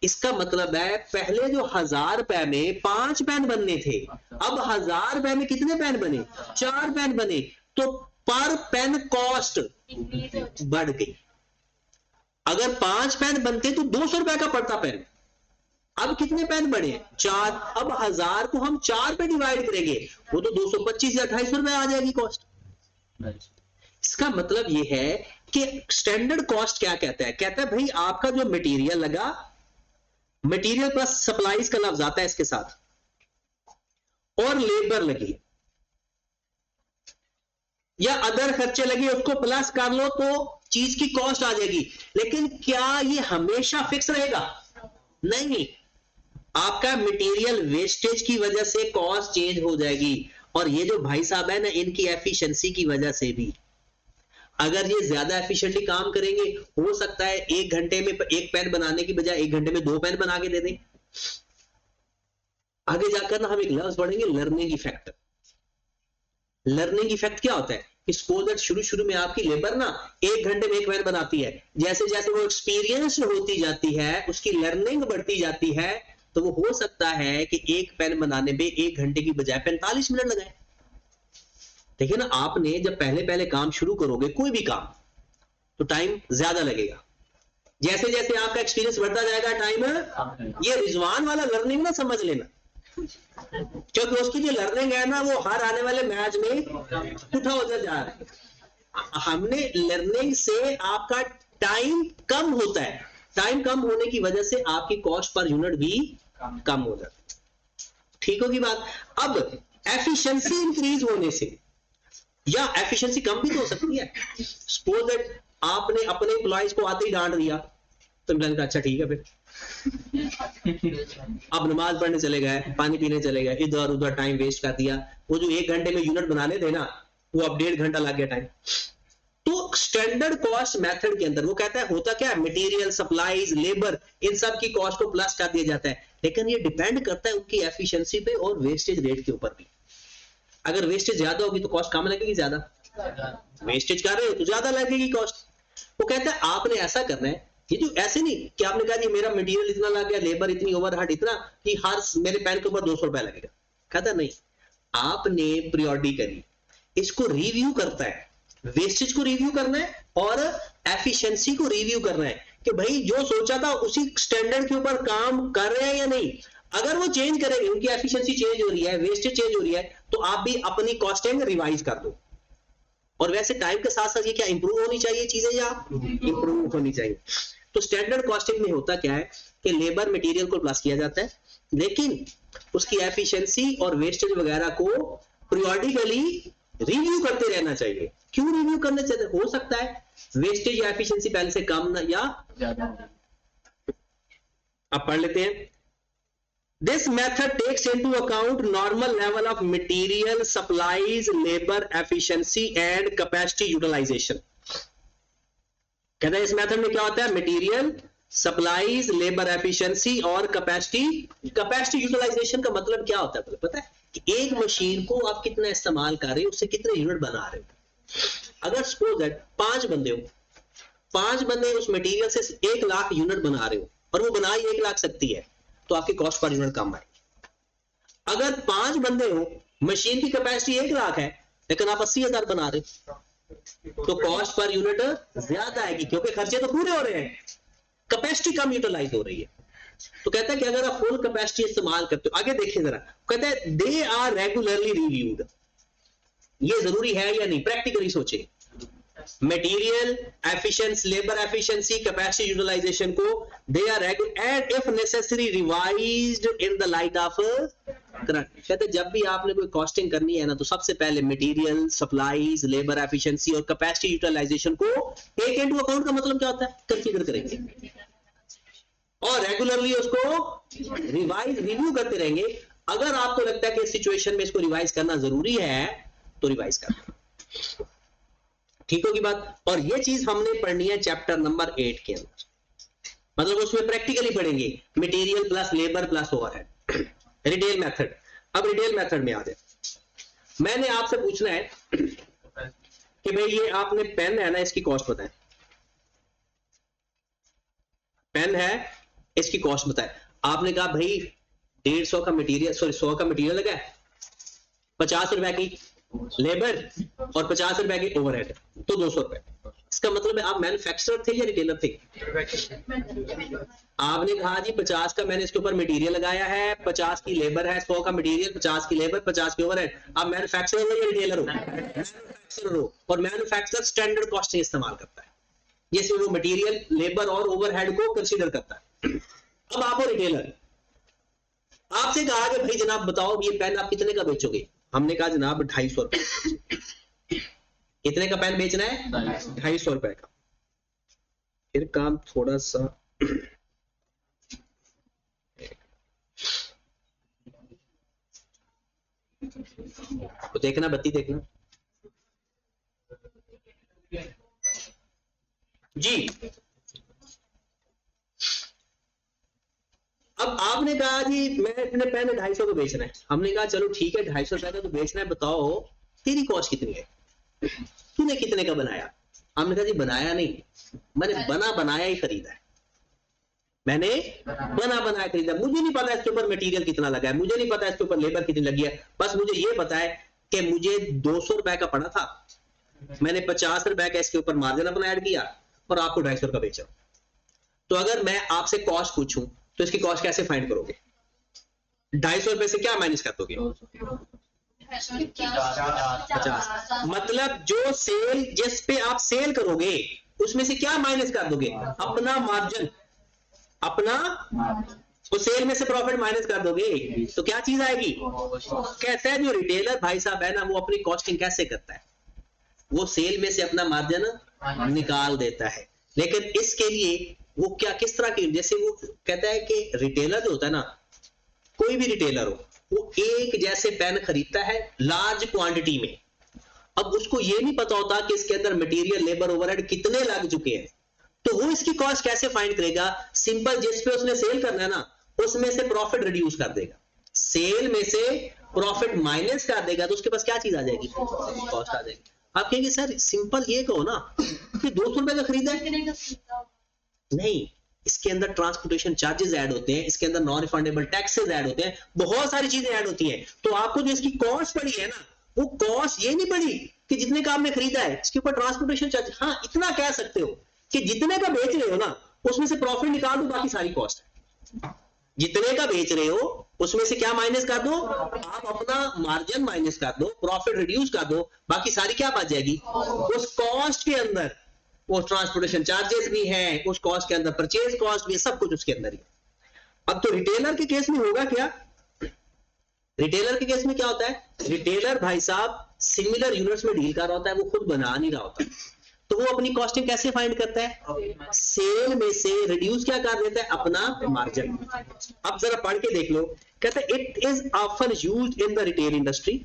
इसका मतलब है पहले जो 1000 रुपए में 5 पेन बनने थे, अब 1000 रुपए में कितने पेन बने? 4 पेन बने। तो पर पेन कॉस्ट बढ़ गई। अगर 5 पेन बनते तो 200 रुपए का पड़ता पेन, अब कितने पेन बने? 4। अब 1000 को हम 4 पे डिवाइड करेंगे, वो तो 225 या 250 रुपए आ जाएगी कॉस्ट। इसका मतलब ये है कि स्टैंडर्ड कॉस्ट क्या कहता है? कहता है भाई आपका जो मटेरियल लगा, मटेरियल प्लस सप्लाईज का लफ्ज आता है इसके साथ, और लेबर लगी या अदर खर्चे लगे, उसको प्लस कर लो तो चीज की कॉस्ट आ जाएगी। लेकिन क्या ये हमेशा फिक्स रहेगा? नहीं, आपका मटेरियल वेस्टेज की वजह से कॉस्ट चेंज हो जाएगी। और ये जो भाई साहब है ना, इनकी एफिशिएंसी की वजह से भी, अगर ये ज्यादा एफिशिएंटली काम करेंगे, हो सकता है 1 घंटे में 1 पेन बनाने की बजाय 1 घंटे में 2 पेन बना के दे दें। आगे जाकर ना हम एक लफ्ज पढ़ेंगे, लर्निंग इफेक्ट। लर्निंग इफेक्ट क्या होता है? सपोज दैट शुरू में आपकी लेबर ना 1 घंटे में 1 पेन बनाती है, जैसे जैसे वो एक्सपीरियंस होती जाती है, उसकी लर्निंग बढ़ती जाती है, तो वो हो सकता है कि 1 पेन बनाने में 1 घंटे की बजाय 45 मिनट लगाए। देखिए ना, आपने जब पहले पहले काम शुरू करोगे कोई भी काम, तो टाइम ज्यादा लगेगा, जैसे जैसे आपका एक्सपीरियंस बढ़ता जाएगा टाइम, ये रिजवान वाला लर्निंग ना समझ लेना, क्योंकि उसकी जो लर्निंग है ना वो हर आने वाले मैच में उठा होता जा रहा है। हमने लर्निंग से आपका टाइम कम होता है, टाइम कम होने की वजह से आपकी कॉस्ट पर यूनिट भी कम हो जाती है। ठीक होगी बात। अब एफिशिएंसी इंक्रीज होने से, या एफिशिएंसी कम भी तो हो सकती है। सपोज दैट आपने अपने एम्प्लॉइज को आते ही डांट दिया, तो मैंने कहा अच्छा ठीक है, फिर अब नमाज पढ़ने चले गए, पानी पीने चले गए, इधर उधर टाइम वेस्ट कर दिया। वो जो 1 घंटे में यूनिट बनाने थे ना, वो अब 1.5 घंटा लग गया टाइम। तो स्टैंडर्ड कॉस्ट मेथड के अंदर वो कहता है होता क्या है, मटेरियल, सप्लाईज, लेबर, इन सब की कॉस्ट को प्लस कर दिया जाता है, लेकिन ये डिपेंड करता है उनकी एफिशिएंसी पे और वेस्टेज रेट के ऊपर भी। अगर वेस्टेज ज्यादा होगी तो कॉस्ट कम लगेगी, ज्यादा वेस्टेज कर रहे हो तो ज्यादा लगेगी कॉस्ट। वो कहता है आपने ऐसा करना है, ये जो ऐसे नहीं कि आपने कहा जी मेरा मटेरियल इतना लग गया, लेबर इतनी, ओवरहेड इतना, कि हर मेरे पेन के ऊपर 200 रुपए लगेगा। कहता नहीं, आपने पीरियोडिकली इसको रिव्यू करता है, वेस्टेज को रिव्यू करना है और एफिशिएंसी को रिव्यू करना है कि भाई जो सोचा था उसी स्टैंडर्ड के ऊपर काम कर रहे हैं या नहीं। अगर वो चेंज करेंगे, उनकी एफिशिएंसी चेंज हो रही है, वेस्टेज चेंज हो रही है, तो आप भी अपनी कॉस्टिंग रिवाइज कर दो। और वैसे टाइम के साथ साथ ये क्या इंप्रूव होनी चाहिए चीजें, या इंप्रूव होनी चाहिए। तो स्टैंडर्ड कॉस्टिंग में होता क्या है कि लेबर मटेरियल को प्लस किया जाता है, लेकिन उसकी एफिशिएंसी और वेस्टेज वगैरह को पीरियोडिकली रिव्यू करते रहना चाहिए। क्यों रिव्यू करना चाहिए? हो सकता है वेस्टेज या एफिशिएंसी पहले से कम ना या ज्यादा। अब पढ़ लेते हैं। This method takes into account normal level of material, supplies, labor, efficiency and capacity utilization. कहते हैं इस मेथड में क्या होता है, मटेरियल, सप्लाईज, लेबर एफिशिएंसी और कैपेसिटी यूटिलाइजेशन का मतलब क्या होता है पता है? कि एक मशीन को आप कितना इस्तेमाल कर रहे हो, उससे कितने यूनिट बना रहे हो। अगर सपोज दैट 5 बंदे हो, 5 बंदे उस मटेरियल से 1 लाख यूनिट बना रहे हो और वो बना ही 1 लाख सकती है, तो आपकी कॉस्ट पर यूनिट कम आएगी। अगर 5 बंदे हो, मशीन की कैपेसिटी 1 लाख है लेकिन आप 80,000 बना रहे हो, तो कॉस्ट पर यूनिट ज्यादा आएगी, क्योंकि खर्चे तो पूरे हो रहे हैं, कैपेसिटी कम यूटिलाइज हो रही है। तो कहता है कि अगर आप फुल कैपेसिटी इस्तेमाल करते हो, आगे देखिए जरा, कहता है दे आर रेगुलरली रिव्यूड। ये जरूरी है या नहीं, प्रैक्टिकली सोचिए। Material efficiency, labour efficiency, capacity utilisation को they are and if necessary revised in the light of current. कहते जब भी आपने कोई कॉस्टिंग करनी है ना, तो सबसे पहले मटेरियल, सप्लाईज, लेबर एफिशिएंसी और कैपेसिटी यूटिलाइजेशन को टेक इनटू अकाउंट का मतलब क्या होता है, कंसीडर करेंगे और रेगुलरली उसको रिव्यू करते रहेंगे। अगर आपको लगता है कि इस सिचुएशन में इसको रिवाइज करना जरूरी है तो रिवाइज कर, ठीक होगी बात। और ये चीज हमने पढ़नी है चैप्टर नंबर 8 के अंदर, मतलब उसमें प्रैक्टिकली पढ़ेंगे material plus labour plus overhead, retail method. अब रिटेल मेथड में आ जाए, मैंने आपसे पूछना है कि भाई ये आपने पेन है ना, इसकी कॉस्ट बताएं। पेन है, इसकी कॉस्ट बताएं। आपने कहा भाई 150 का मटेरियल, सॉरी 100 का मटेरियल लगा है, 50 रुपए की लेबर और 50 रुपए की ओवरहेड, तो 200 रुपए। इसका मतलब है आप मैन्युफैक्चरर थे या रिटेलर थे? आपने कहा जी 50 का मैंने इसके ऊपर मटेरियल लगाया है, 50 की लेबर है, 100 का मटेरियल, 50 की लेबर, 50 की ओवरहेड। आप मैन्युफैक्चरर हो या रिटेलर हो? मैन्युफैक्चरर हो। और मैन्युफैक्चरर स्टैंडर्ड कॉस्टिंग इस्तेमाल करता है, जैसे वो मटेरियल, लेबर और ओवरहेड को कंसीडर करता है। अब आप हो रिटेलर, आपसे कहा कि भाई जनाब बताओ ये पेन आप कितने का बेचोगे? हमने कहा जनाब 250 रुपए। कितने का पेन बेचना है? 250 रुपए का। फिर काम थोड़ा सा तो देखना, बत्ती देखना जी। अब आपने कहा जी मैं अपने पेन 250 को बेचना है। हमने कहा चलो ठीक है 250 रुपए का तो बेचना है, बताओ तेरी कॉस्ट कितनी है, तूने कितने का बनाया? हमने कहा जी बनाया नहीं, मैंने बना बनाया ही खरीदा है, मैंने बना बनाया खरीदा। मुझे नहीं पता इसके ऊपर मटेरियल कितना लगा है, मुझे नहीं पता इसके ऊपर लेबर कितनी लगी है, बस मुझे ये पता है कि मुझे 200 रुपए का पड़ा था, मैंने 50 रुपए का इसके ऊपर मार्जिन अपना ऐड किया और आपको 250 का बेचा। तो अगर मैं आपसे कॉस्ट पूछूं तो इसकी कॉस्ट कैसे फाइंड करोगे? 250 रुपए से क्या माइनस कर दोगे? 50। मतलब जो सेल, जिस पे आप सेल करोगे उसमें से क्या माइनस कर दोगे? अपना मार्जिन, अपना, तो सेल में से प्रॉफिट माइनस कर दोगे तो क्या चीज आएगी? कहता है जो रिटेलर भाई साहब है ना, वो अपनी कॉस्टिंग कैसे करता है? वो सेल में से अपना मार्जिन निकाल देता है। लेकिन इसके लिए वो क्या, किस तरह की, जैसे वो कहता है कि रिटेलर जो होता है ना, कोई भी रिटेलर हो, वो एक जैसे पेन खरीदता है लार्ज क्वांटिटी में। अब उसको ये नहीं पता होता कि इसके अंदर मटेरियल, लेबर, ओवरहेड कितने लग चुके हैं, तो वो इसकी कॉस्ट कैसे फाइंड करेगा? सिंपल, जिस पे उसने सेल करना है ना, उसमें से प्रॉफिट रिड्यूस कर देगा, सेल में से प्रॉफिट माइनस कर देगा, तो उसके पास क्या चीज आ जाएगी? कॉस्ट आ जाएगी। आप कहेंगे सर सिंपल ये कहो ना कि 200 रुपए का खरीदा है, नहीं, इसके अंदर ट्रांसपोर्टेशन चार्जेस ऐड होते हैं, इसके अंदर नॉन रिफंडेबल टैक्सेस ऐड होते हैं, बहुत सारी चीजें ऐड होती हैं। तो आपको जो इसकी कॉस्ट पड़ी है ना, वो कॉस्ट ये नहीं पड़ी कि जितने का आपने खरीदा है इसके ऊपर ट्रांसपोर्टेशन चार्ज, हाँ इतना कह सकते हो कि जितने का बेच रहे हो ना उसमें से प्रॉफिट निकाल दो, बाकी सारी कॉस्ट है। जितने का बेच रहे हो उसमें से क्या माइनस कर दो? आप अपना मार्जिन माइनस कर दो, प्रॉफिट रिड्यूस कर दो, बाकी सारी क्या बच जाएगी? उस कॉस्ट के अंदर वो ट्रांसपोर्टेशन चार्जेस भी हैं, उस कॉस्ट के अंदर परचेज कॉस्ट भी है, सब कुछ उसके अंदर ही। अब तो रिटेलर के केस में होगा क्या? रिटेलर के केस में क्या होता है? रिटेलर भाई साहब सिमिलर यूनिट्स में डील कर रहा होता है, वो खुद बना नहीं रहा होता, तो वो अपनी कॉस्टिंग कैसे फाइंड करता है? सेल में से रिड्यूस क्या कर देता है? अपना मार्जिन। अब जरा पढ़ के देख लो, कहता है it is often used in the retail industry.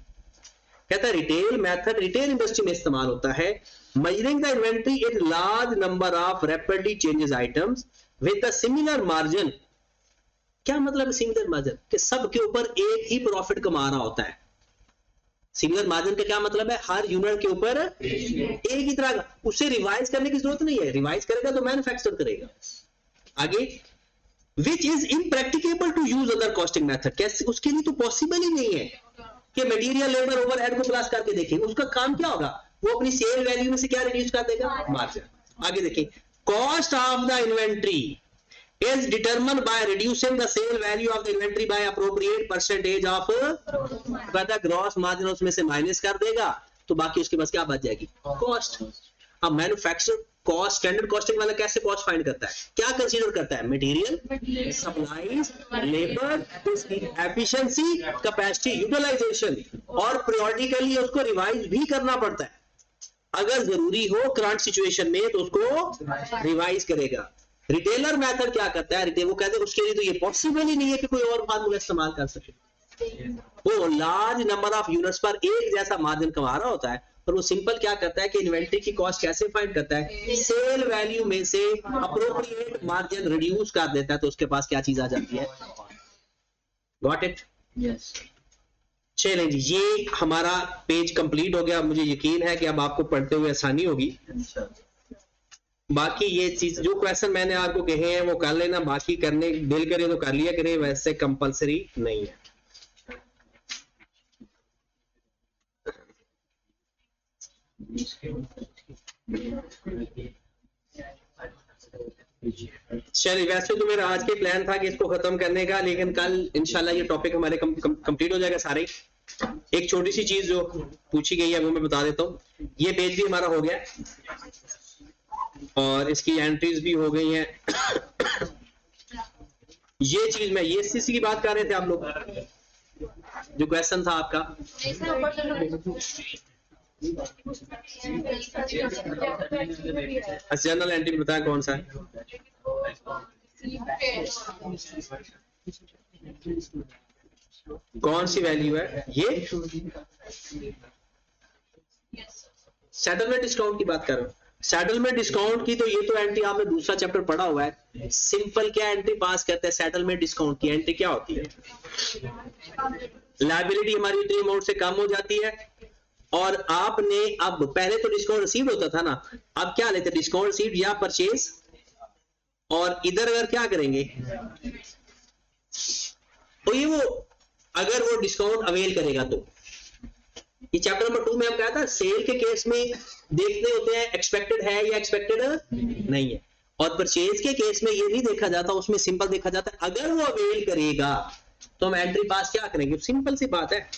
कहता है रिटेल मेथड रिटेल इंडस्ट्री में इस्तेमाल होता है, measuring the inventory in large number of rapidly changes items with a similar margin। क्या मतलब सिमिलर मार्जिन? कि सब के ऊपर एक ही प्रॉफिट कमा रहा होता है। सिमिलर मार्जिन का क्या मतलब है? हर यूनिट के ऊपर एक ही तरह का, उसे रिवाइज करने की जरूरत नहीं है, रिवाइज करेगा तो मैन्युफैक्चर करेगा। आगे, which is impracticable to use other costing method. कैसे? उसके लिए तो पॉसिबल ही नहीं है कि मटेरियल, लेबर, ओवरहेड को प्लस करके देखें। उसका काम क्या होगा? वो अपनी सेल वैल्यू में से क्या रिड्यूस कर देगा? मार्जिन। आगे देखिए, cost of the inventory is determined by reducing the sale value of the inventory by appropriate percentage of, कहता ग्रॉस मार्जिन उसमें से माइनस कर देगा, तो बाकी उसके पास क्या बच जाएगी? कॉस्ट। अब मैन्युफैक्चर कॉस्ट, स्टैंडर्ड कॉस्टिंग वाला कैसे कॉस्ट फाइंड करता है? क्या कंसीडर करता है? Material, supplies, labour, efficiency, capacity utilisation, और पीरियोडिकली उसको रिवाइज भी करना पड़ता है। अगर जरूरी हो करंट सिचुएशन में तो उसको रिवाइज करेगा। रिटेलर मेथड क्या करता है? वो कहते हैं उसके लिए तो ये पॉसिबल ही नहीं है कि कोई और फार्मूला इस्तेमाल कर सके। वो लार्ज नंबर ऑफ यूनिट्स पर एक जैसा मार्जिन कमा रहा होता है, और वो सिंपल क्या करता है कि इन्वेंट्री की कॉस्ट कैसे फाइंड करता है? सेल वैल्यू में से अप्रोप्रिएट मार्जिन रिड्यूस कर देता है, तो उसके पास क्या चीज आ जाती है? Got it? यस। चलें जी, ये हमारा पेज कंप्लीट हो गया। मुझे यकीन है कि अब आपको पढ़ते हुए आसानी होगी। बाकी ये चीज जो क्वेश्चन मैंने आपको कहे हैं वो कर लेना, बाकी करने दिल करे तो कर लिया करें, वैसे कंपलसरी नहीं है। चलिए, वैसे तो मेरा आज के प्लान था कि इसको खत्म करने का, लेकिन कल इंशाल्लाह ये टॉपिक हमारे कंप्लीट हो जाएगा सारे। एक छोटी सी चीज जो पूछी गई है वो मैं बता देता हूँ। ये पेज भी हमारा हो गया और इसकी एंट्रीज भी हो गई हैं। ये चीज मैं ये सीसी की बात कर रहे थे आप लोग, जो क्वेश्चन था आपका, जर्नल एंट्री बताया कौन सा है? कौन सी वैल्यू है ये? सेटलमेंट डिस्काउंट की बात कर रहा हूं। सेटलमेंट डिस्काउंट की तो ये तो एंट्री आपने दूसरा चैप्टर पढ़ा हुआ है। सिंपल क्या एंट्री पास करते हैं? सेटलमेंट डिस्काउंट की एंट्री क्या होती है? लायबिलिटी हमारी उतनी अमाउंट से कम हो जाती है, और आपने, अब पहले तो डिस्काउंट रिसीव होता था ना, अब क्या लेते? डिस्काउंट रिसीव या परचेज, और इधर अगर क्या करेंगे तो ये वो अगर वो डिस्काउंट अवेल करेगा तो, ये चैप्टर नंबर 2 में हम कहा था सेल के केस में देखते होते हैं एक्सपेक्टेड है या एक्सपेक्टेड नहीं है, और परचेज के केस में ये नहीं देखा जाता, उसमें सिंपल देखा जाता है अगर वो अवेल करेगा तो हम एंट्री पास क्या करेंगे। सिंपल सी बात है,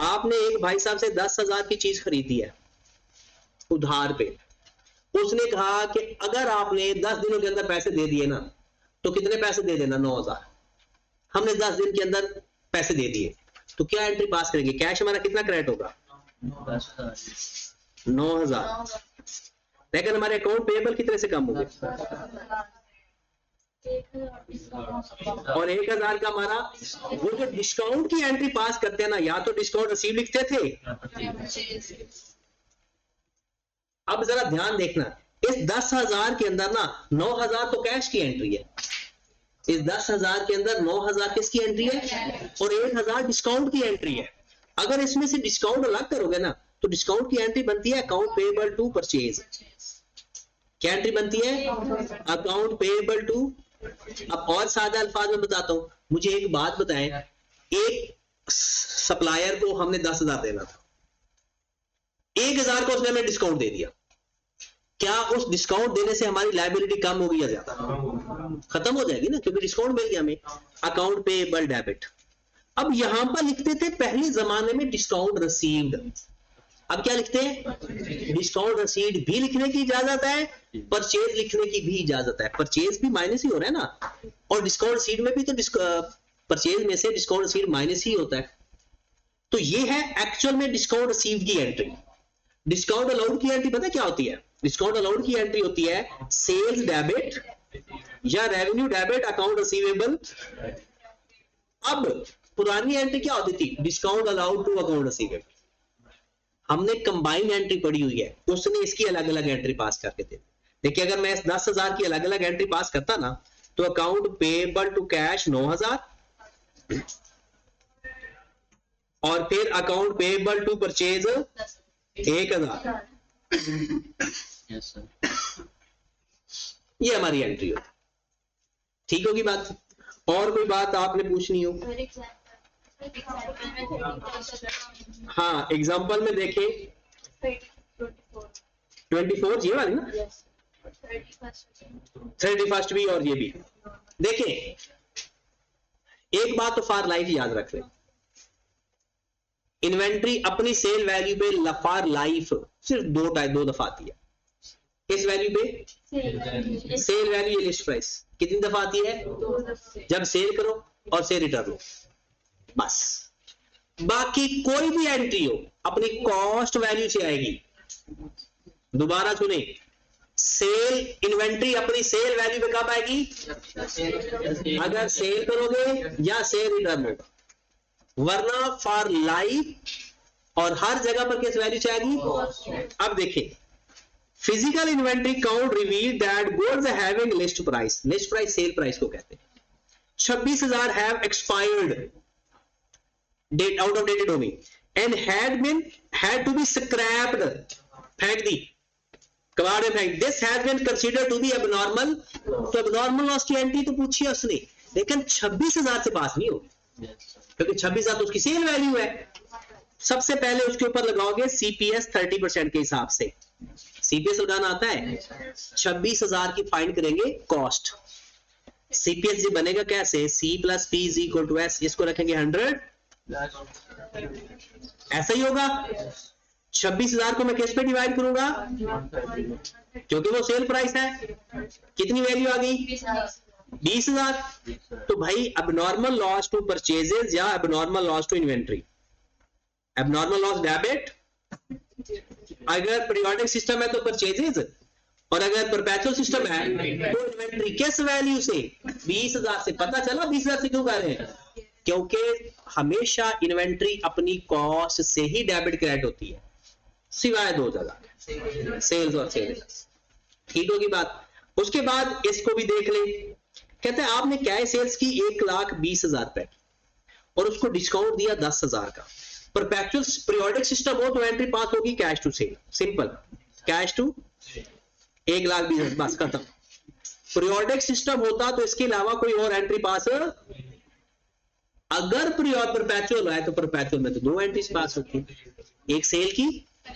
आपने एक भाई साहब से 10,000 की चीज खरीदी है उधार पे, उसने कहा कि अगर आपने 10 दिनों के अंदर पैसे दे दिए ना तो कितने पैसे दे देना, 9,000। हमने 10 दिन के अंदर पैसे दे दिए तो क्या एंट्री पास करेंगे, कैश हमारा कितना क्रेडिट होगा, 9,000। लेकिन हमारे अकाउंट पेएबल कितने से कम हो गए, और 1,000 का हमारा वो जो डिस्काउंट की एंट्री पास करते हैं ना, या तो डिस्काउंट रिसीव लिखते थे। अब जरा ध्यान देखना, इस 10,000 के अंदर ना 9,000 तो कैश की एंट्री है, इस 10,000 के अंदर 9,000 किसकी एंट्री है और 1,000 डिस्काउंट की एंट्री है। अगर इसमें से डिस्काउंट अलग करोगे ना तो डिस्काउंट की एंट्री बनती है अकाउंट पेएबल टू परचेज। क्या एंट्री बनती है, अकाउंट पेएबल टू। अब और सादा अल्फाज में बताता हूं, मुझे एक बात बताएं, एक सप्लायर को हमने 10,000 देना था, 1,000 का उसने हमें डिस्काउंट दे दिया, क्या उस डिस्काउंट देने से हमारी लायबिलिटी कम होगी या ज्यादा, खत्म हो जाएगी ना, क्योंकि डिस्काउंट मिल गया हमें, अकाउंट पेएबल डेबिट। अब यहां पर लिखते थे पहले जमाने में डिस्काउंट रिसीव्ड, अब क्या लिखते हैं, डिस्काउंट रिसीव्ड भी लिखने की इजाजत है, परचेज लिखने की भी इजाजत है। परचेज भी माइनस ही हो रहा है ना, और डिस्काउंट रिसीव्ड में भी तो परचेज में से डिस्काउंट रिसीव्ड माइनस ही होता है। तो ये है एक्चुअल में डिस्काउंट रिसीव्ड की एंट्री। डिस्काउंट अलाउड की एंट्री पता क्या होती है, डिस्काउंट अलाउड की एंट्री होती है सेल्स डेबिट या रेवेन्यू डेबिट अकाउंट रिसीवेबल। अब पुरानी एंट्री क्या होती थी, discount allowed to account receivable. हमने कंबाइंड एंट्री पढ़ी हुई है, उसने इसकी अलग अलग एंट्री पास करके दे। देखिए अगर मैं 10,000 की अलग अलग एंट्री पास करता ना तो अकाउंट पेएबल टू कैश 9,000 और फिर अकाउंट पेएबल टू परचेज 1,000। ये हमारी एंट्री होती, ठीक होगी बात। और कोई बात आपने पूछनी हो, हाँ एग्जांपल में देखें 24 ये वाली ना, 31st भी और ये भी। देखें एक बात तो फॉर लाइफ याद रख लें, इन्वेंट्री अपनी सेल वैल्यू पे फॉर लाइफ सिर्फ दो दफा आती है। किस वैल्यू पे, सेल वैल्यू, लिस्ट प्राइस कितनी दफा आती है, जब सेल करो और सेल रिटर्न लो, बस। बाकी कोई भी एंट्री हो अपनी कॉस्ट वैल्यू से आएगी। दोबारा सुने, सेल इन्वेंट्री अपनी सेल वैल्यू पे कब आएगी, अगर सेल करोगे या सेल रिटर्न होगा, वरना फॉर लाइफ और हर जगह पर किस वैल्यू से आएगी। अब देखें, physical inventory count reveal that goods having list price, list price sale price को कहते हैं, 26,000 have expired date out of dated हो गई and had to be scrapped, फेंक दी, कबाड़ में फेंक। This has been considered to be abnormal, तो एबनॉर्मल लॉस की एंट्री तो पूछी है उसने, लेकिन 26,000 से पास नहीं होगी क्योंकि 26,000 तो उसकी सेल वैल्यू है। सबसे पहले उसके ऊपर लगाओगे सीपीएस 30% के हिसाब से, सीपीएस लगाना आता है, 26,000 की फाइंड करेंगे कॉस्ट। सीपीएस जी बनेगा कैसे, C plus P is equal to S, इसको रखेंगे 100, ऐसा ही होगा। 26,000 को मैं किस पे डिवाइड करूंगा, क्योंकि वो सेल प्राइस है, कितनी वैल्यू आ गई 20,000। तो भाई एबनॉर्मल लॉस टू परचेजेस या abnormal loss to inventory, abnormal loss debit, अगर पीरियोडिक सिस्टम है तो परचेजेस, और अगर परपेचुअल सिस्टम है तो इन्वेंट्री। किस वैल्यू से, 20,000 से। पता चला 20,000 से क्यों कर रहे हैं, क्योंकि हमेशा इन्वेंट्री अपनी कॉस्ट से ही डेबिट क्रेडिट होती है, सिवाय दो जगह, सेल्स और सेल्स। ठीक होगी बात। उसके बाद इसको भी देख ले, कहते हैं आपने कैश सेल्स की 1,20,000 रुपए और उसको डिस्काउंट दिया 10,000 का। परपेचुअल पीरियोडिक सिस्टम हो तो एंट्री पास होगी cash to sale, simple, cash to 1,20,000, बस खत्म। पीरियोडिक सिस्टम होता तो इसके अलावा कोई और एंट्री पास, अगर परपेचुअल है तो परपेचुअल में तो दो एंट्रीज पास होती, एक सेल की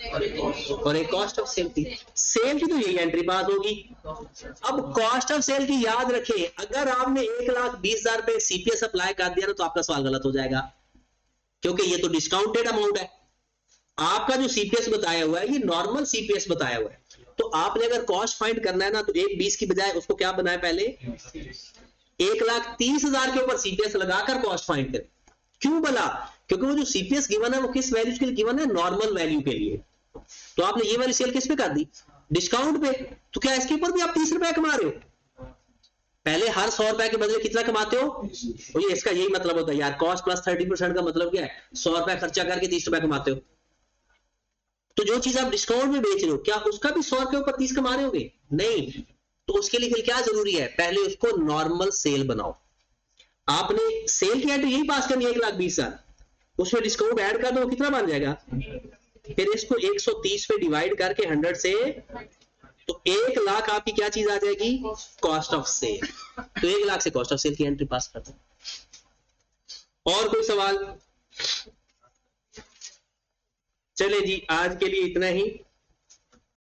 और एक कॉस्ट ऑफ सेल थी। सेल की तो यही एंट्री पास होगी। अब कॉस्ट ऑफ सेल की याद रखें, अगर आपने 1,20,000 रुपए सीपीएस अप्लाई कर दिया ना तो आपका सवाल गलत हो जाएगा, क्योंकि ये तो डिस्काउंटेड अमाउंट है। आपका जो सीपीएस बताया हुआ है ये नॉर्मल सीपीएस बताया हुआ है। तो आपने अगर कॉस्ट फाइंड करना है ना तो 1,20 की बजाय उसको क्या बनाए, पहले 1,30,000 के ऊपर सीपीएस लगाकर कॉस्ट फाइंड करें। क्यों बोला? क्योंकि वो जो सीपीएस गिवन है वो किस वैल्यू के लिए गिवन है? नॉर्मल वैल्यू के लिए। तो आपने ये वाली सेल किस पे कर दी? डिस्काउंट पे। तो क्या इसके ऊपर भी आप 30 रुपए कमा रहे हो? पहले हर 100 रुपए के बदले कितना कमाते हो? और ये इसका यही मतलब होता है यार, कॉस्ट प्लस 30% का मतलब क्या है? 100 रुपए खर्चा करके 30 रुपए कमाते हो। तो जो चीज आप डिस्काउंट में बेच रहे हो, क्या उसका भी 100 के ऊपर 30 कमा रहे होगे? नहीं। तो उसके लिए क्या जरूरी है? पहले उसको नॉर्मल सेल बनाओ। आपने सेल की एंट्री यही पास करनी है 1,20,000, उसमें डिस्काउंट ऐड कर दो, कितना बन जाएगा? फिर इसको 130 पे डिवाइड करके 100 से, तो 1,00,000 आपकी क्या चीज आ जाएगी? Cost of sale. तो 1,00,000 से कॉस्ट ऑफ सेल की एंट्री पास कर दो। और कोई सवाल? चले जी, आज के लिए इतना ही।